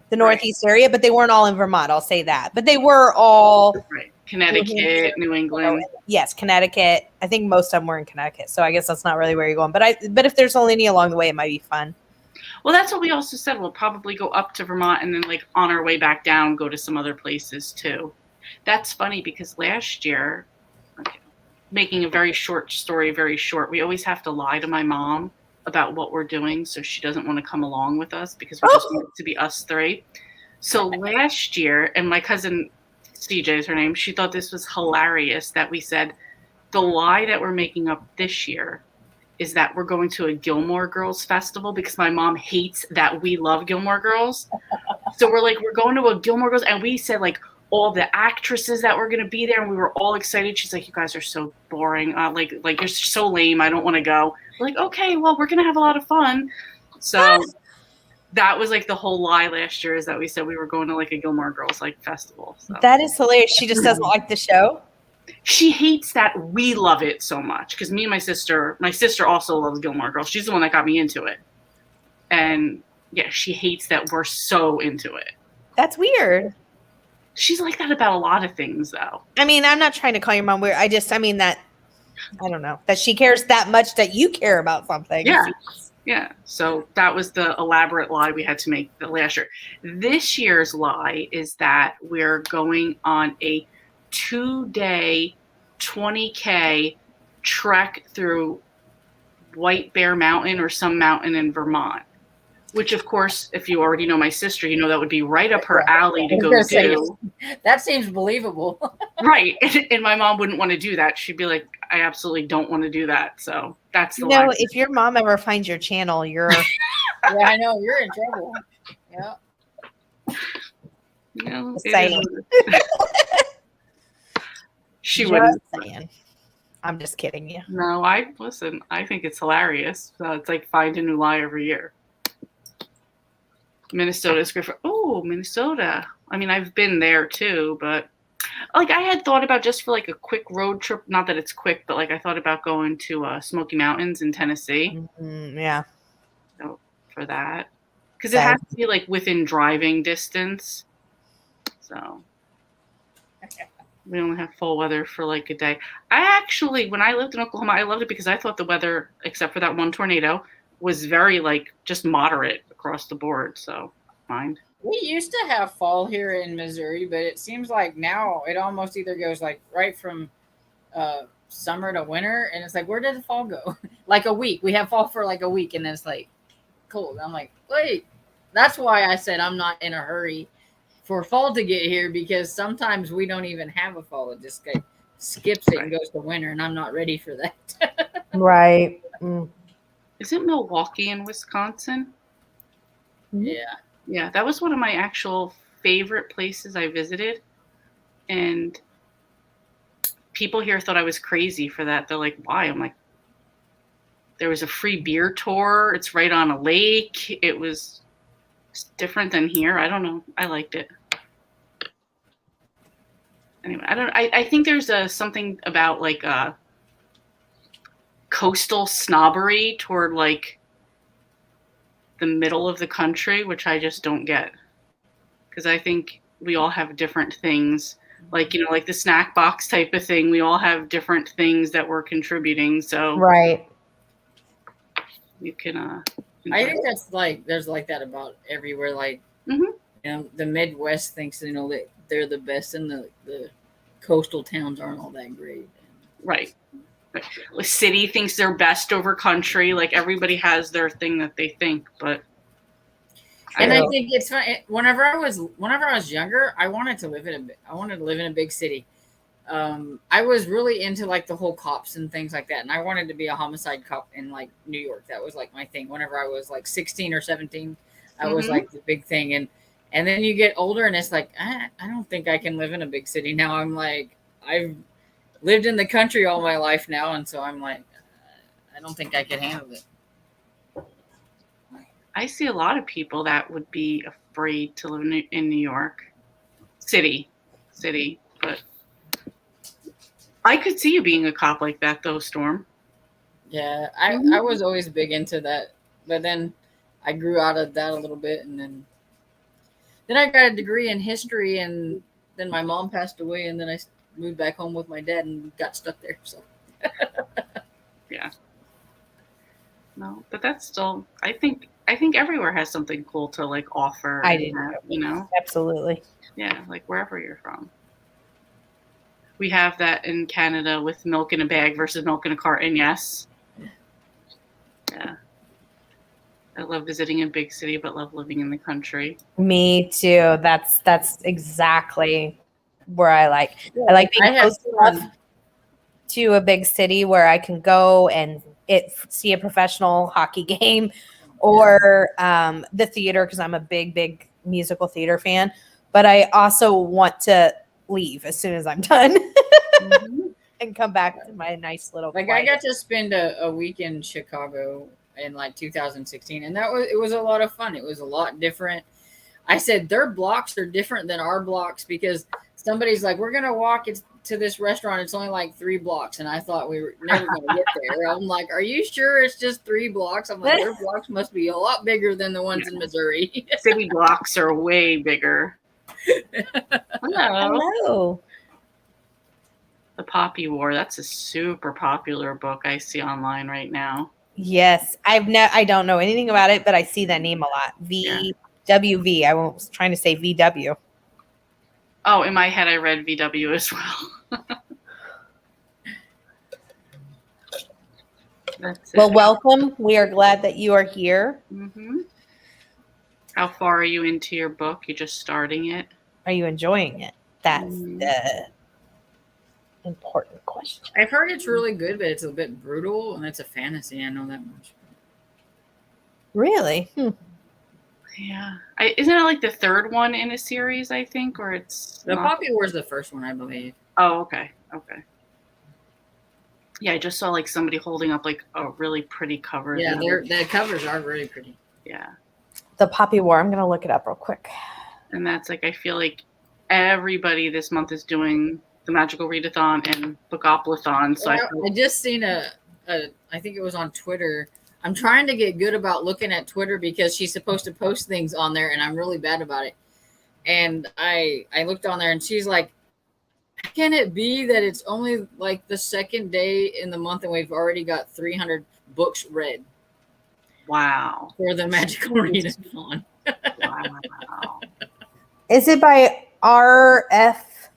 the Northeast area, but they weren't all in Vermont. I'll say that, but they were all right. Connecticut, New England. Yes, Connecticut. I think most of them were in Connecticut, so I guess that's not really where you're going. But if there's only any along the way, it might be fun. Well, that's what we also said. We'll probably go up to Vermont and then, like, on our way back down, go to some other places too. That's funny because last year, making a very short story very short, we always have to lie to my mom about what we're doing, so she doesn't want to come along with us because we just want it to be us three. So last year, and my cousin CJ is her name, she thought this was hilarious that we said the lie that we're making up this year is that we're going to a Gilmore Girls festival because my mom hates that we love Gilmore Girls. So we're like, we're going to a Gilmore Girls, and we said like all the actresses that were going to be there, and we were all excited. She's like, you guys are so boring. Like you're so lame. I don't want to go. We're like, okay, well, we're going to have a lot of fun. So that was like the whole lie last year, is that we said we were going to like a Gilmore Girls like festival. So. That is hilarious. She just doesn't like the show. She hates that we love it so much because me and my sister also loves Gilmore Girls. She's the one that got me into it. And yeah, she hates that we're so into it. That's weird. She's like that about a lot of things, though. I mean, I'm not trying to call your mom weird. I mean that, I don't know, that she cares that much that you care about something. Yeah. Yeah. So that was the elaborate lie we had to make the last year. This year's lie is that we're going on a 2-day 20K trek through White Bear Mountain or some mountain in Vermont, which of course, if you already know my sister, you know that would be right up her alley to go do. That seems believable. Right. And my mom wouldn't want to do that. She'd be like, I absolutely don't want to do that. So that's the lie. If your mom ever finds your channel, you're Yeah, I know, you're in trouble. Yeah. You know, Just saying. She just wouldn't. saying. I'm just kidding you. No, I think it's hilarious. It's like find a new lie every year. Minnesota is great for. Oh, Minnesota. I mean, I've been there too, but like I had thought about just for like a quick road trip. Not that it's quick, but like I thought about going to Smoky Mountains in Tennessee. Yeah. So for that, because it has to be like within driving distance. So we only have full weather for like a day. I actually, when I lived in Oklahoma, I loved it because I thought the weather, except for that one tornado, was very like just moderate across the board. So mind. We used to have fall here in Missouri, but it seems like now it almost either goes like right from summer to winter, and it's like, where did the fall go? Like a week. We have fall for like a week, and then it's like cold. I'm like, wait. That's why I said I'm not in a hurry for fall to get here, because sometimes we don't even have a fall. It just like skips it and goes to winter, and I'm not ready for that. Right. Isn't Milwaukee in Wisconsin? Yeah. Yeah, that was one of my actual favorite places I visited. And people here thought I was crazy for that. They're like, why? I'm like, there was a free beer tour. It's right on a lake. It was different than here. I don't know. I liked it. Anyway, I think there's something about like coastal snobbery toward like the middle of the country, which I just don't get. Because I think we all have different things, like, you know, like the snack box type of thing. We all have different things that we're contributing. So Right. You can. I think that's like there's like that about everywhere. Like, you know, the Midwest thinks, you know, that they're the best, and the coastal towns aren't all that great. Right. The city thinks they're best over country. Like everybody has their thing that they think, but. I think it's fun. Whenever I was younger, I wanted to live in a big city. I was really into like the whole cops and things like that, and I wanted to be a homicide cop in like New York. That was like my thing. Whenever I was like 16 or 17, I was like the big thing. And then you get older, and it's like I don't think I can live in a big city now. I'm like, I've lived in the country all my life now, and so I'm like, I don't think I could handle it. I see a lot of people that would be afraid to live in New York City, but I could see you being a cop like that, though, Storm. Yeah, I was always big into that, but then I grew out of that a little bit, and then I got a degree in history, and then my mom passed away, and then I moved back home with my dad and got stuck there. So yeah, no, but that's still. I think everywhere has something cool to like offer. I do, you know, absolutely. Yeah, like wherever you're from. We have that in Canada with milk in a bag versus milk in a carton. Yes. Yeah. I love visiting a big city, but love living in the country. Me too. That's exactly where I like. I like being close enough to a big city where I can go and see a professional hockey game or the theater because I'm a big musical theater fan. But I also want to leave as soon as I'm done and come back to my nice little. Like quiet. I got to spend a week in Chicago in like 2016, and it was a lot of fun. It was a lot different. I said their blocks are different than our blocks because somebody's like, we're gonna walk to this restaurant. It's only like 3 blocks, and I thought we were never gonna get there. I'm like, are you sure it's just 3 blocks? I'm like, their blocks must be a lot bigger than the ones in Missouri. City blocks are way bigger. Hello. Hello. The Poppy War. That's a super popular book I see online right now. Yes, I don't know anything about it, but I see that name a lot. VWV. I was trying to say VW. Oh, in my head, I read VW as well. That's it. Well, welcome. We are glad that you are here. Mm-hmm. How far are you into your book? You just starting it? Are you enjoying it? That's the important question. I've heard it's really good, but it's a bit brutal, and it's a fantasy. I know that much. Really? Yeah. Isn't it like the 3rd one in a series, I think? Or it's... The not? Poppy War is the first one, I believe. Oh, okay. Okay. Yeah, I just saw like somebody holding up like a really pretty cover. Yeah, the covers are really pretty. Yeah. The Poppy War. I'm going to look it up real quick. And that's like, I feel like everybody this month is doing the Magical Readathon and Bookoplathon. So I just seen I think it was on Twitter. I'm trying to get good about looking at Twitter because she's supposed to post things on there, and I'm really bad about it. And I looked on there, and she's like, how can it be that it's only like the 2nd day in the month and we've already got 300 books read? Wow. For the Magical Readathon. Wow. Is it by R.F.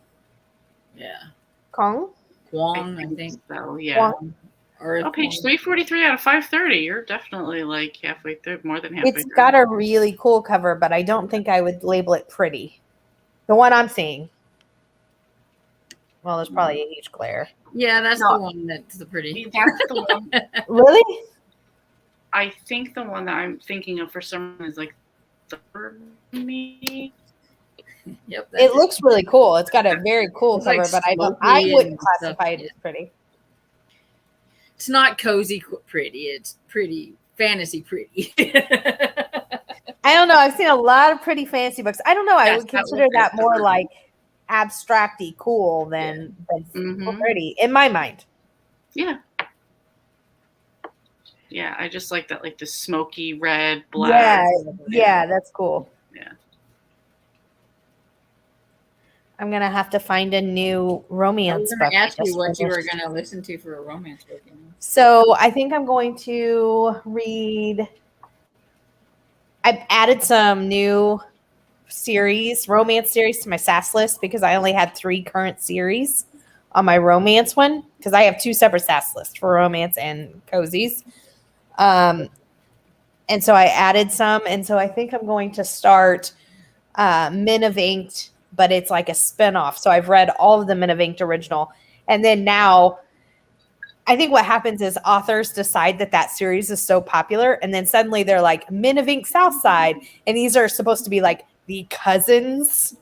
Yeah. Kong? Kwong, I think. So, yeah. Kwong. Or Page 343 out of 530. You're definitely like halfway through, more than halfway through. It's got a really cool cover, but I don't think I would label it pretty. The one I'm seeing. Well, there's probably a huge glare. Yeah, that's the one that's the pretty. That's the one. Really? I think the one that I'm thinking of for some reason is like for me. Yep. It looks really cool. It's got a very cool It's cover, like but I smoky wouldn't and classify stuff. it as pretty. It's not cozy pretty. It's pretty fantasy pretty. I don't know. I've seen a lot of pretty fancy books. I don't know. I Yes, would that consider would be that more pretty. like abstracty cool than Mhm. pretty in my mind. Yeah. Yeah, I just like that, like the smoky red, black. Yeah, that's cool. Yeah. I'm gonna have to find a new I was romance going book. to ask I you just what you were finished. going to listen to for a romance book. So I think I'm going to read. I've added some new romance series to my SAS list because I only had 3 current series on my romance one because I have 2 separate SAS lists for romance and cozies. And so I added some, and so I think I'm going to start Men of Inked, but it's like a spinoff. So I've read all of the Men of Inked original, and then now I think what happens is authors decide that series is so popular, and then suddenly they're like Men of Ink Southside, and these are supposed to be like the cousins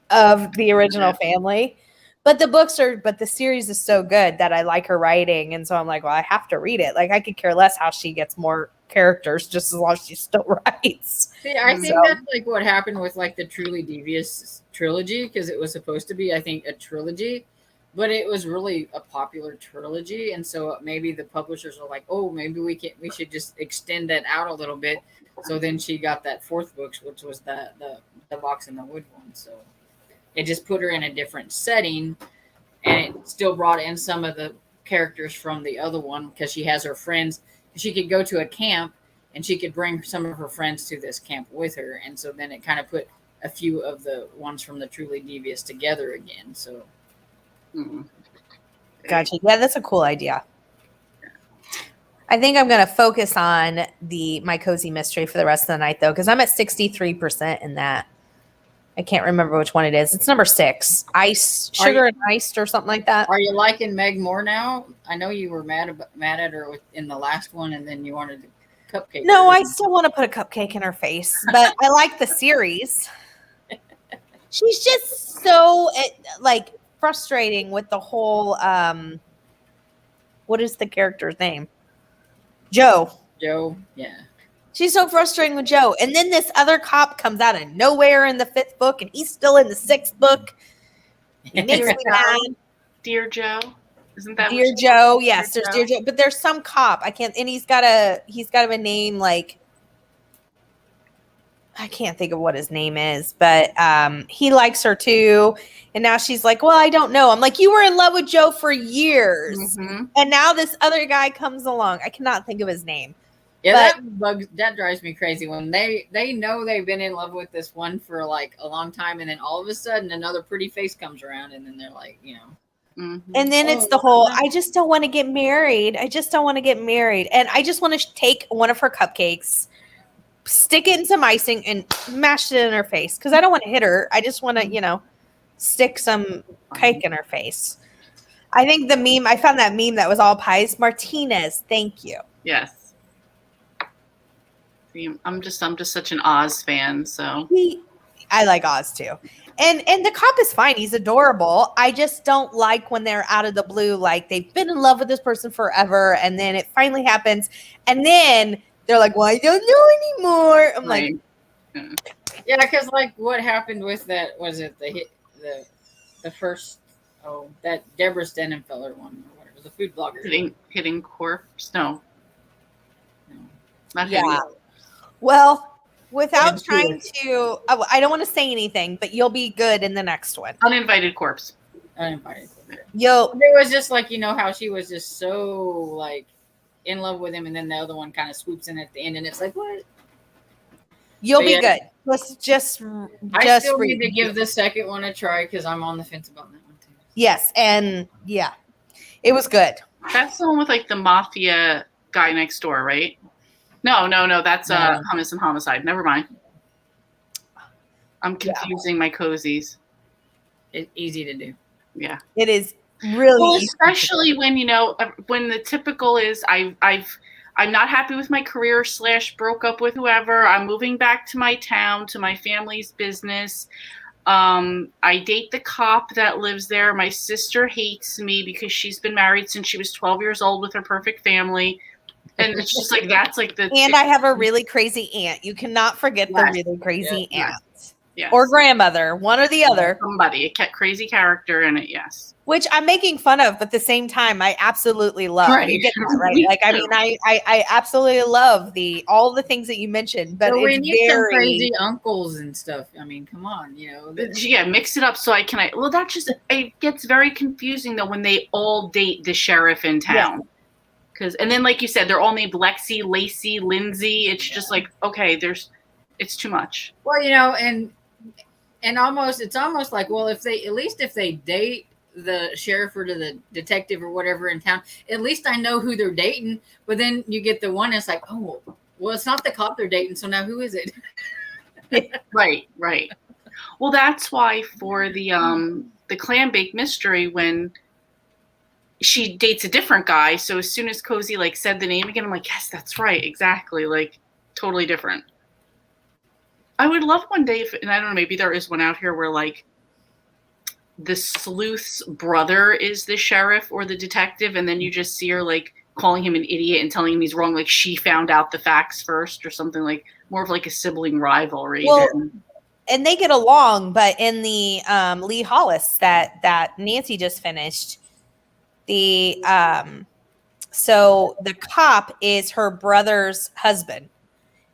of the original family. But the series is so good that I like her writing, and so I'm like, well, I have to read it. Like I could care less how she gets more characters, just as long as she still writes. See, I think that's like what happened with like the Truly Devious trilogy because it was supposed to be, I think, a trilogy. But it was really a popular trilogy, and so maybe the publishers are like, "Oh, maybe we should just extend that out a little bit." So then she got that 4th book, which was the Box in the Wood one. So it just put her in a different setting, and it still brought in some of the characters from the other one because she has her friends. She could go to a camp, and she could bring some of her friends to this camp with her, and so then it kind of put a few of the ones from the Truly Devious together again. So. Mm-hmm. Gotcha. Yeah, that's a cool idea. I think I'm going to focus on my cozy mystery for the rest of the night, though, because I'm at 63% in that. I can't remember which one it is. It's number 6. Ice, Are sugar you- and iced or something like that. Are you liking Meg more now? I know you were mad at her in the last one, and then you wanted the cupcake. No, I still want to put a cupcake in her face, but I like the series. She's just so like frustrating with the whole what is the character's name? Joe. Joe. Yeah. She's so frustrating with Joe. And then this other cop comes out of nowhere in the 5th book and he's still in the 6th book. He makes me mad. Dear Joe, isn't that Dear what she- Joe, yes, Dear there's Dear Joe, but there's some cop. I can't, and he's got a name like I can't think of what his name is, but he likes her too. And now she's like, well, I don't know. I'm like, you were in love with Joe for years. Mhm. And now this other guy comes along. I cannot think of his name. Yeah, But- that drives me crazy when they know they've been in love with this one for like a long time, and then all of a sudden another pretty face comes around, and then they're like, Mhm. And then it's Oh, the whole, wow. I just don't want to get married. I just don't want to get married. And I just want to take one of her cupcakes, stick it in some icing, and mash it in her face. Because I don't want to hit her. I just want to, stick some cake in her face. I think I found that meme that was all pies. Martinez, thank you. Yes. See, I'm just such an Oz fan, so I like Oz too. And the cop is fine. He's adorable. I just don't like when they're out of the blue, like they've been in love with this person forever, and then it finally happens, and then they're like, well, I don't know anymore. I'm like, yeah, because like what happened with that, was it the first, that Deborah Stenenfeller one or whatever, the food blogger. hitting corpse. No, not yeah. hitting. Well, without And trying to, I don't want to say anything, but you'll be good in the next one. Uninvited corpse. Uninvited. It It was just like, how she was just so like in love with him, and then the other one kind of swoops in at the end, and it's like, what? you'll But be yeah. good. Let's just I still read. need to give the second one a try because I'm on the fence about that one too. Yes, and yeah, it was good. That's the one with like the mafia guy next door, right? No. That's No. Hummus and Homicide. Never mind. I'm Yeah. confusing my cozies. It's easy to do. Yeah. It is really Well, easy. especially when when the typical is I'm not happy with my career / broke up with whoever. I'm moving back to my town, to my family's business. I date the cop that lives there. My sister hates me because she's been married since she was 12 years old with her perfect family. And it's just like, that's like the. And I have a really crazy aunt. You cannot forget Yes. the really crazy Yes. aunt Yes. or grandmother, one or the other, Somebody, a crazy character in it, yes. which I'm making fun of, but at the same time, I absolutely love. Right. You get that, right? Me Like, I too. mean, I absolutely love all the things that you mentioned, but So we it's need some very crazy uncles and stuff. I mean, come on, Yeah, mix it up so well, that just, it gets very confusing though when they all date the sheriff in town. And then, like you said, they're all named Lexi, Lacey, Lindsay. It's just like, okay, it's too much. Well, and it's almost like, well, if they date the sheriff or the detective or whatever in town, at least I know who they're dating. But then you get the one that's like, oh, well, it's not the cop they're dating, so now who is it? Right. Well, that's why for the clam bake mystery, when she dates a different guy, so as soon as Cozy like said the name again, I'm like, yes, that's right, exactly, like totally different. I would love one day and I don't know, maybe there is one out here where like the sleuth's brother is the sheriff or the detective, and then you just see her like calling him an idiot and telling him he's wrong, like she found out the facts first or something, like more of like a sibling rivalry. Well, and they get along, but in the Lee Hollis that Nancy just finished, so the cop is her brother's husband.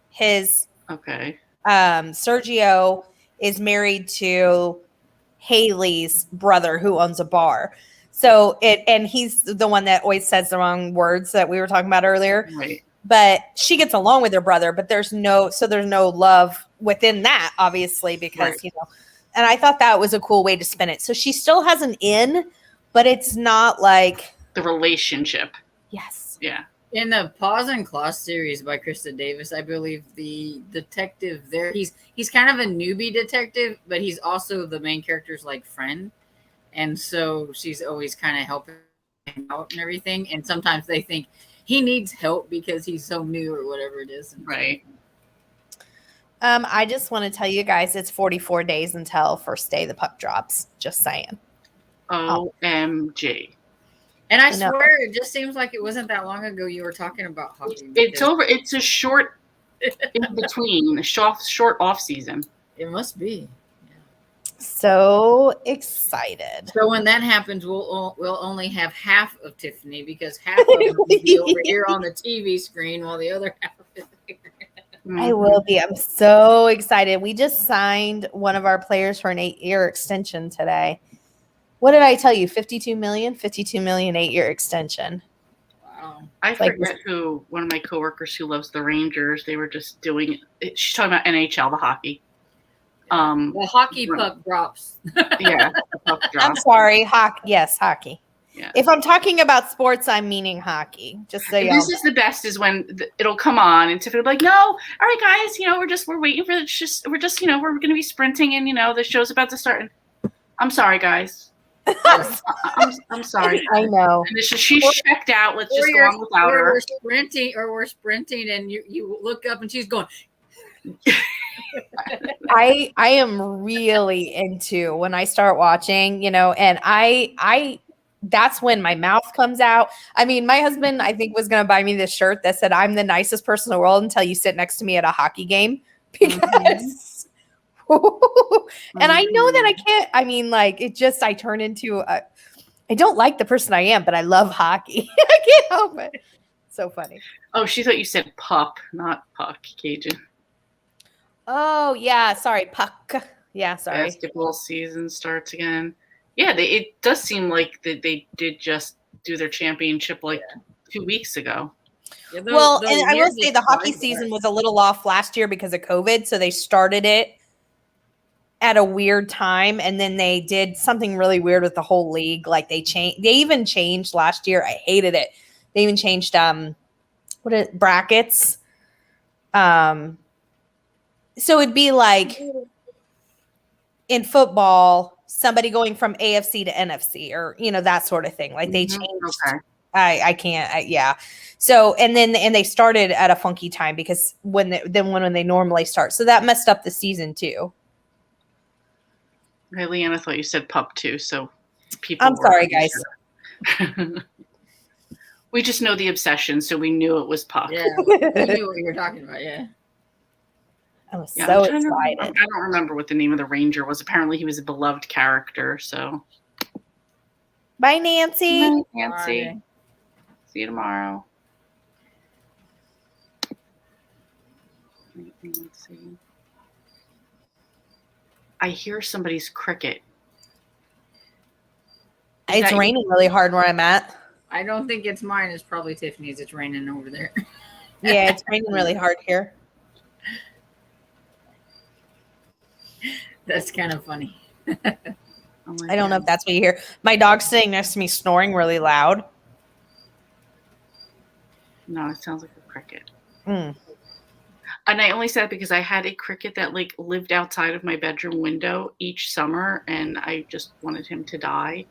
His okay. Sergio is married to Haley's brother who owns a bar. So and he's the one that always says the wrong words that we were talking about earlier. Right. But she gets along with her brother, but there's no love within that, obviously, because Right. and I thought that was a cool way to spin it. So she still has an in, but it's not like The relationship. yes. Yeah. In the Paws and Claws series by Krista Davis, I believe the detective there, he's kind of a newbie detective, but he's also the main character's like friend, and so she's always kind of helping him out and everything. And sometimes they think he needs help because he's so new or whatever it is. Right. I just want to tell you guys it's 44 days until first day the pup drops. Just saying. OMG. And I No. swear, it just seems like it wasn't that long ago you were talking about hockey. It's over. It's a short in between, a short off season. It must be. So excited. So when that happens, we'll only have half of Tiffany because half of them will be over here on the TV screen while the other half is here. I will be. I'm so excited. We just signed one of our players for an 8-year extension today. What did I tell you? 52 million, 8-year extension. Wow. I Like- forget who, one of my coworkers who loves the Rangers, they were just doing it. She's talking about NHL, the hockey. The hockey puck drops. Yeah. the puck drop. I'm sorry. Hockey. Yes, hockey. Yeah. If I'm talking about sports, I'm meaning hockey. Just so y'all This is the best is when it'll come on and Tiffany will be like, no, all right, guys, we're waiting for it. We're going to be sprinting and, the show's about to start. And I'm sorry, guys. I'm sorry. I know. And she's checked out. Let's just go on without her. We're sprinting and you look up and she's going. I am really into when I start watching, and I that's when my mouth comes out. I mean, my husband, I think, was going to buy me this shirt that said, I'm the nicest person in the world until you sit next to me at a hockey game. Because, and I know that I can't, I turn into, I don't like the person I am, but I love hockey. I can't help it. So funny. Oh, she thought you said pup, not puck, Cajun. Oh, yeah. Sorry. Puck. Yeah. Sorry. Basketball season starts again. Yeah, it does seem like they did just do their championship 2 weeks ago. Yeah, And I will say the hockey season was a little off last year because of COVID. So they started it at a weird time. And then they did something really weird with the whole league. Like they even changed last year. I hated it. They even changed brackets. So it'd be like in football, somebody going from AFC to NFC or, that sort of thing. Like they changed. Okay. I can't. Yeah. So, and they started at a funky time because when they normally start. So that messed up the season too. Hey, Leanna thought you said pup too. So people. I'm sorry, guys. Sure. We just know the obsession. So we knew it was pup. Yeah. We knew what you were talking about. Yeah. I was Yeah, so I'm trying to excited. remember. I don't remember what the name of the Ranger was. Apparently, he was a beloved character. So, Bye, Nancy. Good night, Nancy. Bye. See you tomorrow. Nancy. I hear somebody's cricket. Is It's that you? raining really hard where I'm at. I don't think it's mine. It's probably Tiffany's. It's raining over there. Yeah, it's raining really hard here. That's kind of funny. Oh my I don't know God. if that's what you hear. My dog's sitting next to me snoring really loud. No, it sounds like a cricket. Mm. And I only said it because I had a cricket that lived outside of my bedroom window each summer, and I just wanted him to die.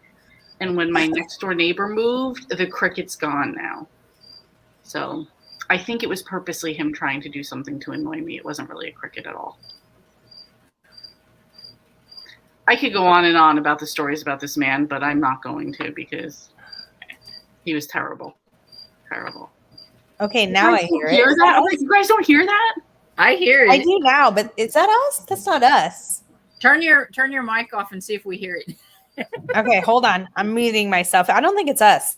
And when my next door neighbor moved, the cricket's gone now. So I think it was purposely him trying to do something to annoy me. It wasn't really a cricket at all. I could go on and on about the stories about this man, but I'm not going to because he was terrible. Terrible. Okay, now I hear it. that? I'm like, you guys don't hear that? I hear it. I do now, but is that us? That's not us. Turn your mic off and see if we hear it. Okay, hold on. I'm muting myself. I don't think it's us.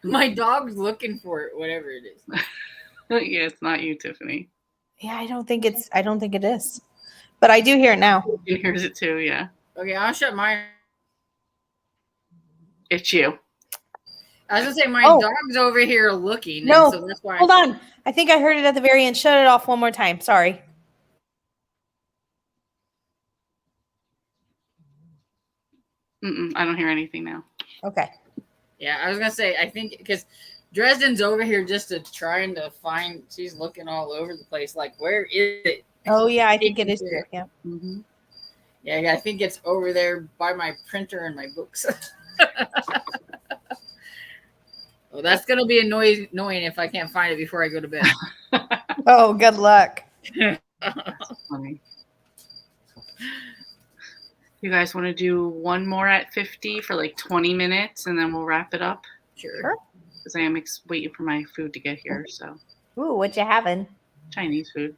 My dog's looking for it, whatever it is. Yeah, it's not you, Tiffany. Yeah, I don't think it is. But I do hear it now. He hears it too, yeah. Okay, I'll shut mine. It's you. I was gonna say my Oh. dog's over here looking. No, and so that's why. Hold on. I think I heard it at the very end. Shut it off one more time. Sorry. I don't hear anything now. Okay. Yeah, I was gonna say I think because Dresden's over here just to trying to find. She's looking all over the place. Like, where is it? Oh yeah, I think it is here. Yeah. Mhm. Yeah, I think it's over there by my printer and my books. Well, that's gonna be annoying if I can't find it before I go to bed. Oh, good luck. Funny. You guys want to do one more at 50 for like 20 minutes and then we'll wrap it up? Sure. Because I am waiting for my food to get here. So, Ooh, what you having? Chinese food.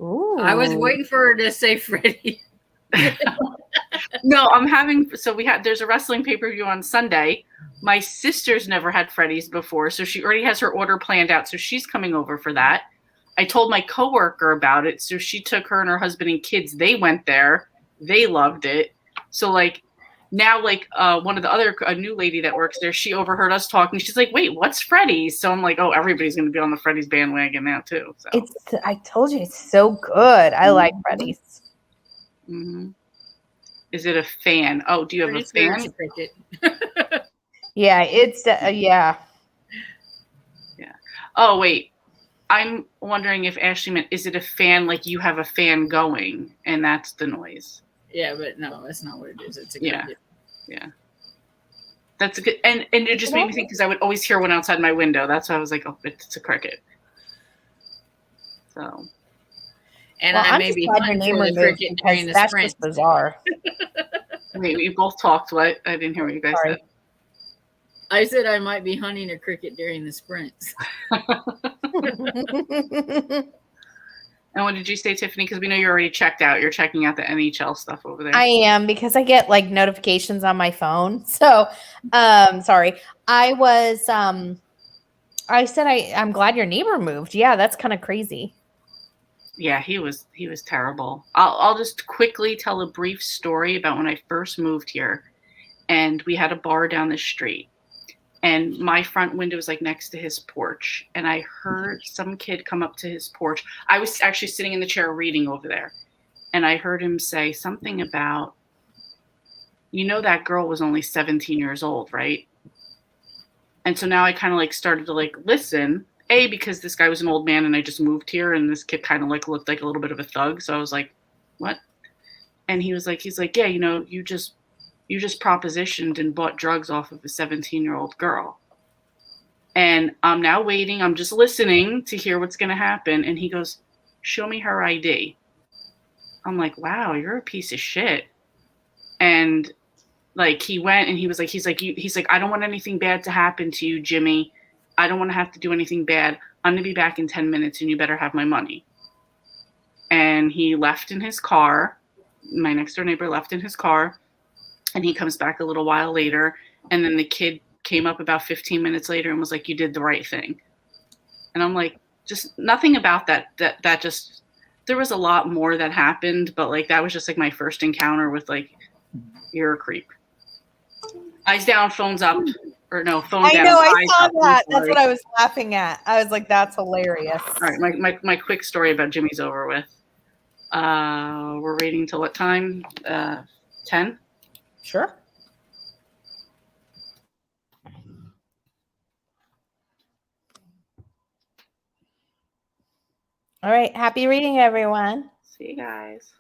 Ooh. I was waiting for her to say Freddy. No, I'm having. So there's a wrestling pay per view on Sunday. My sister's never had Freddy's before. So she already has her order planned out. So she's coming over for that. I told my coworker about it. So she took her and her husband and kids. They went there. They loved it. So like now, like one of the other a new lady that works there, she overheard us talking. She's like, "Wait, what's Freddy's?" So I'm like, "Oh, everybody's going to be on the Freddy's bandwagon now too." So I told you it's so good. I like Freddy's. Mm-hmm. Is it a fan? Oh, do you have Freddy's a fan? favorite cricket. Yeah, it's yeah. Oh wait, I'm wondering if Ashley meant, is it a fan like you have a fan going and that's the noise? Yeah, but no, that's not what it is. It's a Yeah. cricket. Yeah. That's a good, and it just made me think because I would always hear one outside my window. That's why I was like, oh, it's a cricket. So. And Well, I I'm may just be glad your hunting name for the removed cricket because during the that's sprint. just bizarre. Wait, we both talked. What? I didn't hear what you guys Sorry. said. I said I might be hunting a cricket during the sprints. And what did you say, Tiffany? Because we know you're already checked out. You're checking out the NHL stuff over there. I am because I get like notifications on my phone. So, sorry. I was I said I'm glad your neighbor moved. Yeah, that's kind of crazy. Yeah, he was terrible. I'll just quickly tell a brief story about when I first moved here, and we had a bar down the street, and my front window was like next to his porch, and I heard some kid come up to his porch. I was actually sitting in the chair reading over there, and I heard him say something about, that girl was only 17 years old, right? And so now I kind of like started to like listen. Because this guy was an old man and I just moved here and this kid kind of like looked like a little bit of a thug. So I was like, what? And he's like, yeah, you just propositioned and bought drugs off of a 17-year-old girl. And I'm now waiting. I'm just listening to hear what's going to happen. And he goes, show me her ID. I'm like, wow, you're a piece of shit. And like, he went and he's like, I don't want anything bad to happen to you, Jimmy. I don't want to have to do anything bad. I'm going to be back in 10 minutes and you better have my money. And he left in his car. My next door neighbor left in his car. And he comes back a little while later. And then the kid came up about 15 minutes later and was like, you did the right thing. And I'm like, just nothing about that just, there was a lot more that happened. But like, that was just like my first encounter with like, you're a creep. Eyes down, phones up. Or no, phone down. I know, I eyes saw up. that. That's what I was laughing at. I was like, that's hilarious. All right, my quick story about Jimmy's over with. We're waiting till what time? 10? Sure. All right. Happy reading, everyone. See you guys.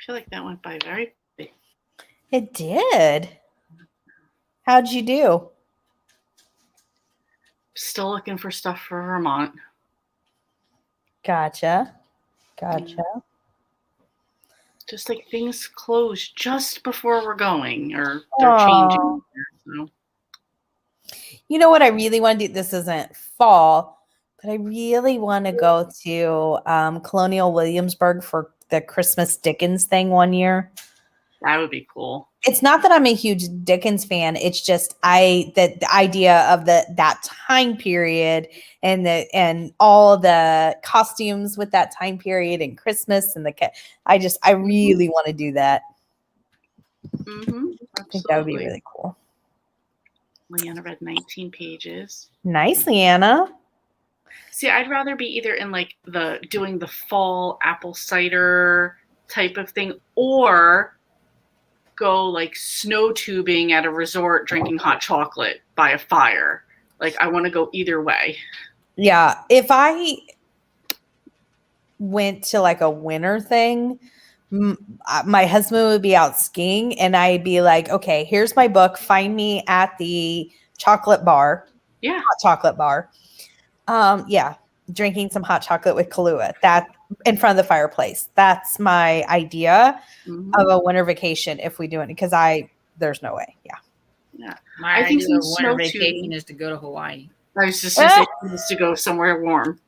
feel like that went by very quickly. It did. How'd you do? Still looking for stuff for Vermont. Gotcha. Just like things close just before we're going, or Aw. they're changing. So. You know what I really want to do? This isn't fall, but I really want to go to Colonial Williamsburg for the Christmas Dickens thing one year. That would be cool. It's not that I'm a huge Dickens fan. It's just the idea of that time period and all the costumes with that time period and Christmas and I really want to do that. Mm-hmm. I think that would be really cool. Leanna read 19 pages. Nice, Leanna. See, I'd rather be either in like doing the fall apple cider type of thing, or go like snow tubing at a resort, drinking hot chocolate by a fire. Like, I want to go either way. Yeah. If I went to like a winter thing, my husband would be out skiing and I'd be like, okay, here's my book. Find me at the chocolate bar. Yeah. Hot chocolate bar. Yeah. Drinking some hot chocolate with Kahlua. That in front of the fireplace. That's my idea of a winter vacation if we do it, because there's no way. Yeah. Yeah. My I think idea of some winter snow vacation tubing. is to go to Hawaii. I was just going to say, is to go somewhere warm.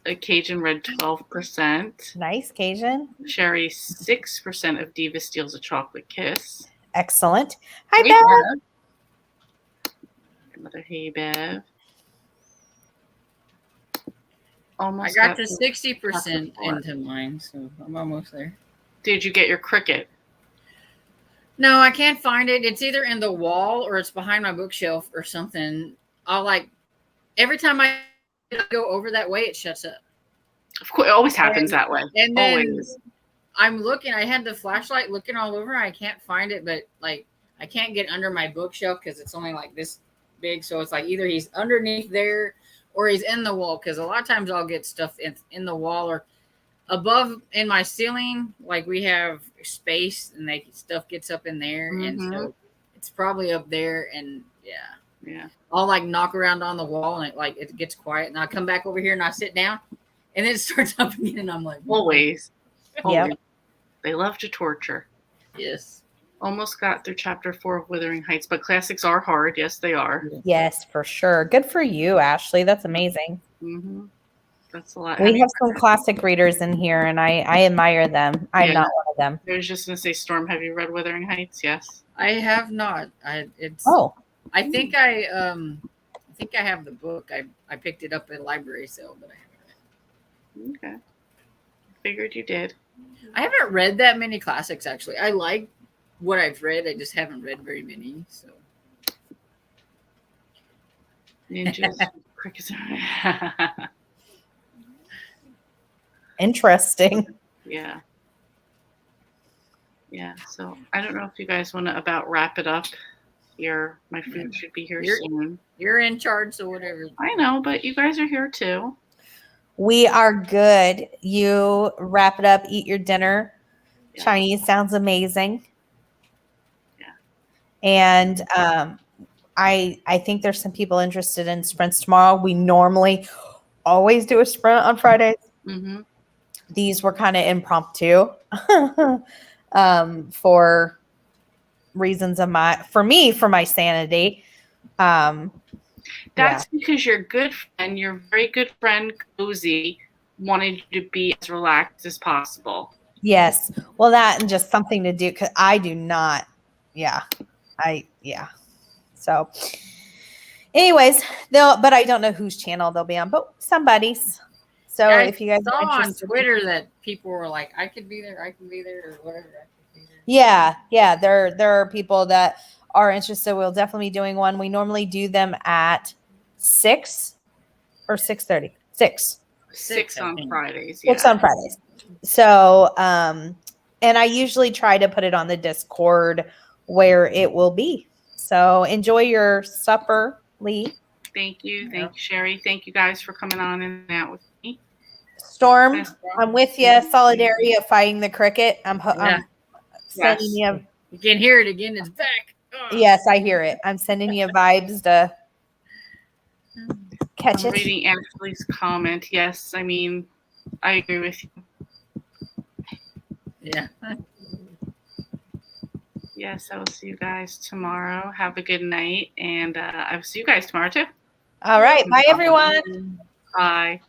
Cajun read 12%. Nice, Cajun. Sherry, 6% of Diva steals a chocolate kiss. Excellent. Hi, Hey, Beth. Bev. Another Hey Bev. I Almost got to the 60% before. into mine, so I'm almost there. Did you get your cricket? No, I can't find it. It's either in the wall or it's behind my bookshelf or something. Every time I go over that way, it shuts up. Of course, it always happens that way. And then Always. I'm looking, I had the flashlight looking all over. I can't find it, but like I can't get under my bookshelf because it's only like this big. So it's like either he's underneath there or he's in the wall, because a lot of times I'll get stuff in the wall or above in my ceiling. Like we have space and stuff gets up in there. And so it's probably up there. And yeah. I'll like knock around on the wall and it gets quiet. And I come back over here and I sit down and then it starts up again. And I'm like, Always. Yeah. Always. They love to torture. yes. Almost got through chapter 4 of Wuthering Heights, but classics are hard. Yes, they are. Yes, for sure. Good for you, Ashley. That's amazing. Mm-hmm. That's a lot. We have some classic readers in here, and I admire them. I'm Yeah. not one of them. I was just going to say, Storm, have you read Wuthering Heights? Yes. I have not. I think I have the book. I picked it up at a library sale, but I haven't read it. Okay. Figured you did. I haven't read that many classics actually. I like what I've read. I just haven't read very many. So Ninjas, crickets. Interesting. Yeah. Yeah. So I don't know if you guys want to about wrap it up here. My food should be here soon. you're in charge, so whatever. I know, but you guys are here too. We are good. You wrap it up, eat your dinner. Yeah. Chinese sounds amazing. Yeah. And I think there's some people interested in sprints tomorrow. We normally always do a sprint on Fridays. Mm-hmm. These were kind of impromptu for reasons of for my sanity. That's because your good friend, your very good friend, Cozy, wanted you to be as relaxed as possible. Yes. Well, that and just something to do, because I do not. Yeah. So anyways, but I don't know whose channel they'll be on, but somebody's. So I if you guys saw are on interested, Twitter that people were like, I could be there, or whatever. I could be there. yeah, there are people that are interested. We'll definitely be doing one. We normally do them at 6 or 6:30. 6. 6 I on think. Fridays. 6 on Fridays. So, and I usually try to put it on the Discord where it will be. So enjoy your supper, Lee. Thank you. Thank you, Sherry. Thank you guys for coming on and out with me. Storm, Yes. I'm with you. Solidarity of fighting the cricket. I'm Yeah. sending you. You can hear it again. It's back. Oh. Yes, I hear it. I'm sending you vibes to catch I'm it. reading Ashley's comment. Yes, I mean, I agree with you. Yeah. Yes, I will see you guys tomorrow. Have a good night, and I will see you guys tomorrow too. All right. Bye, everyone. Bye.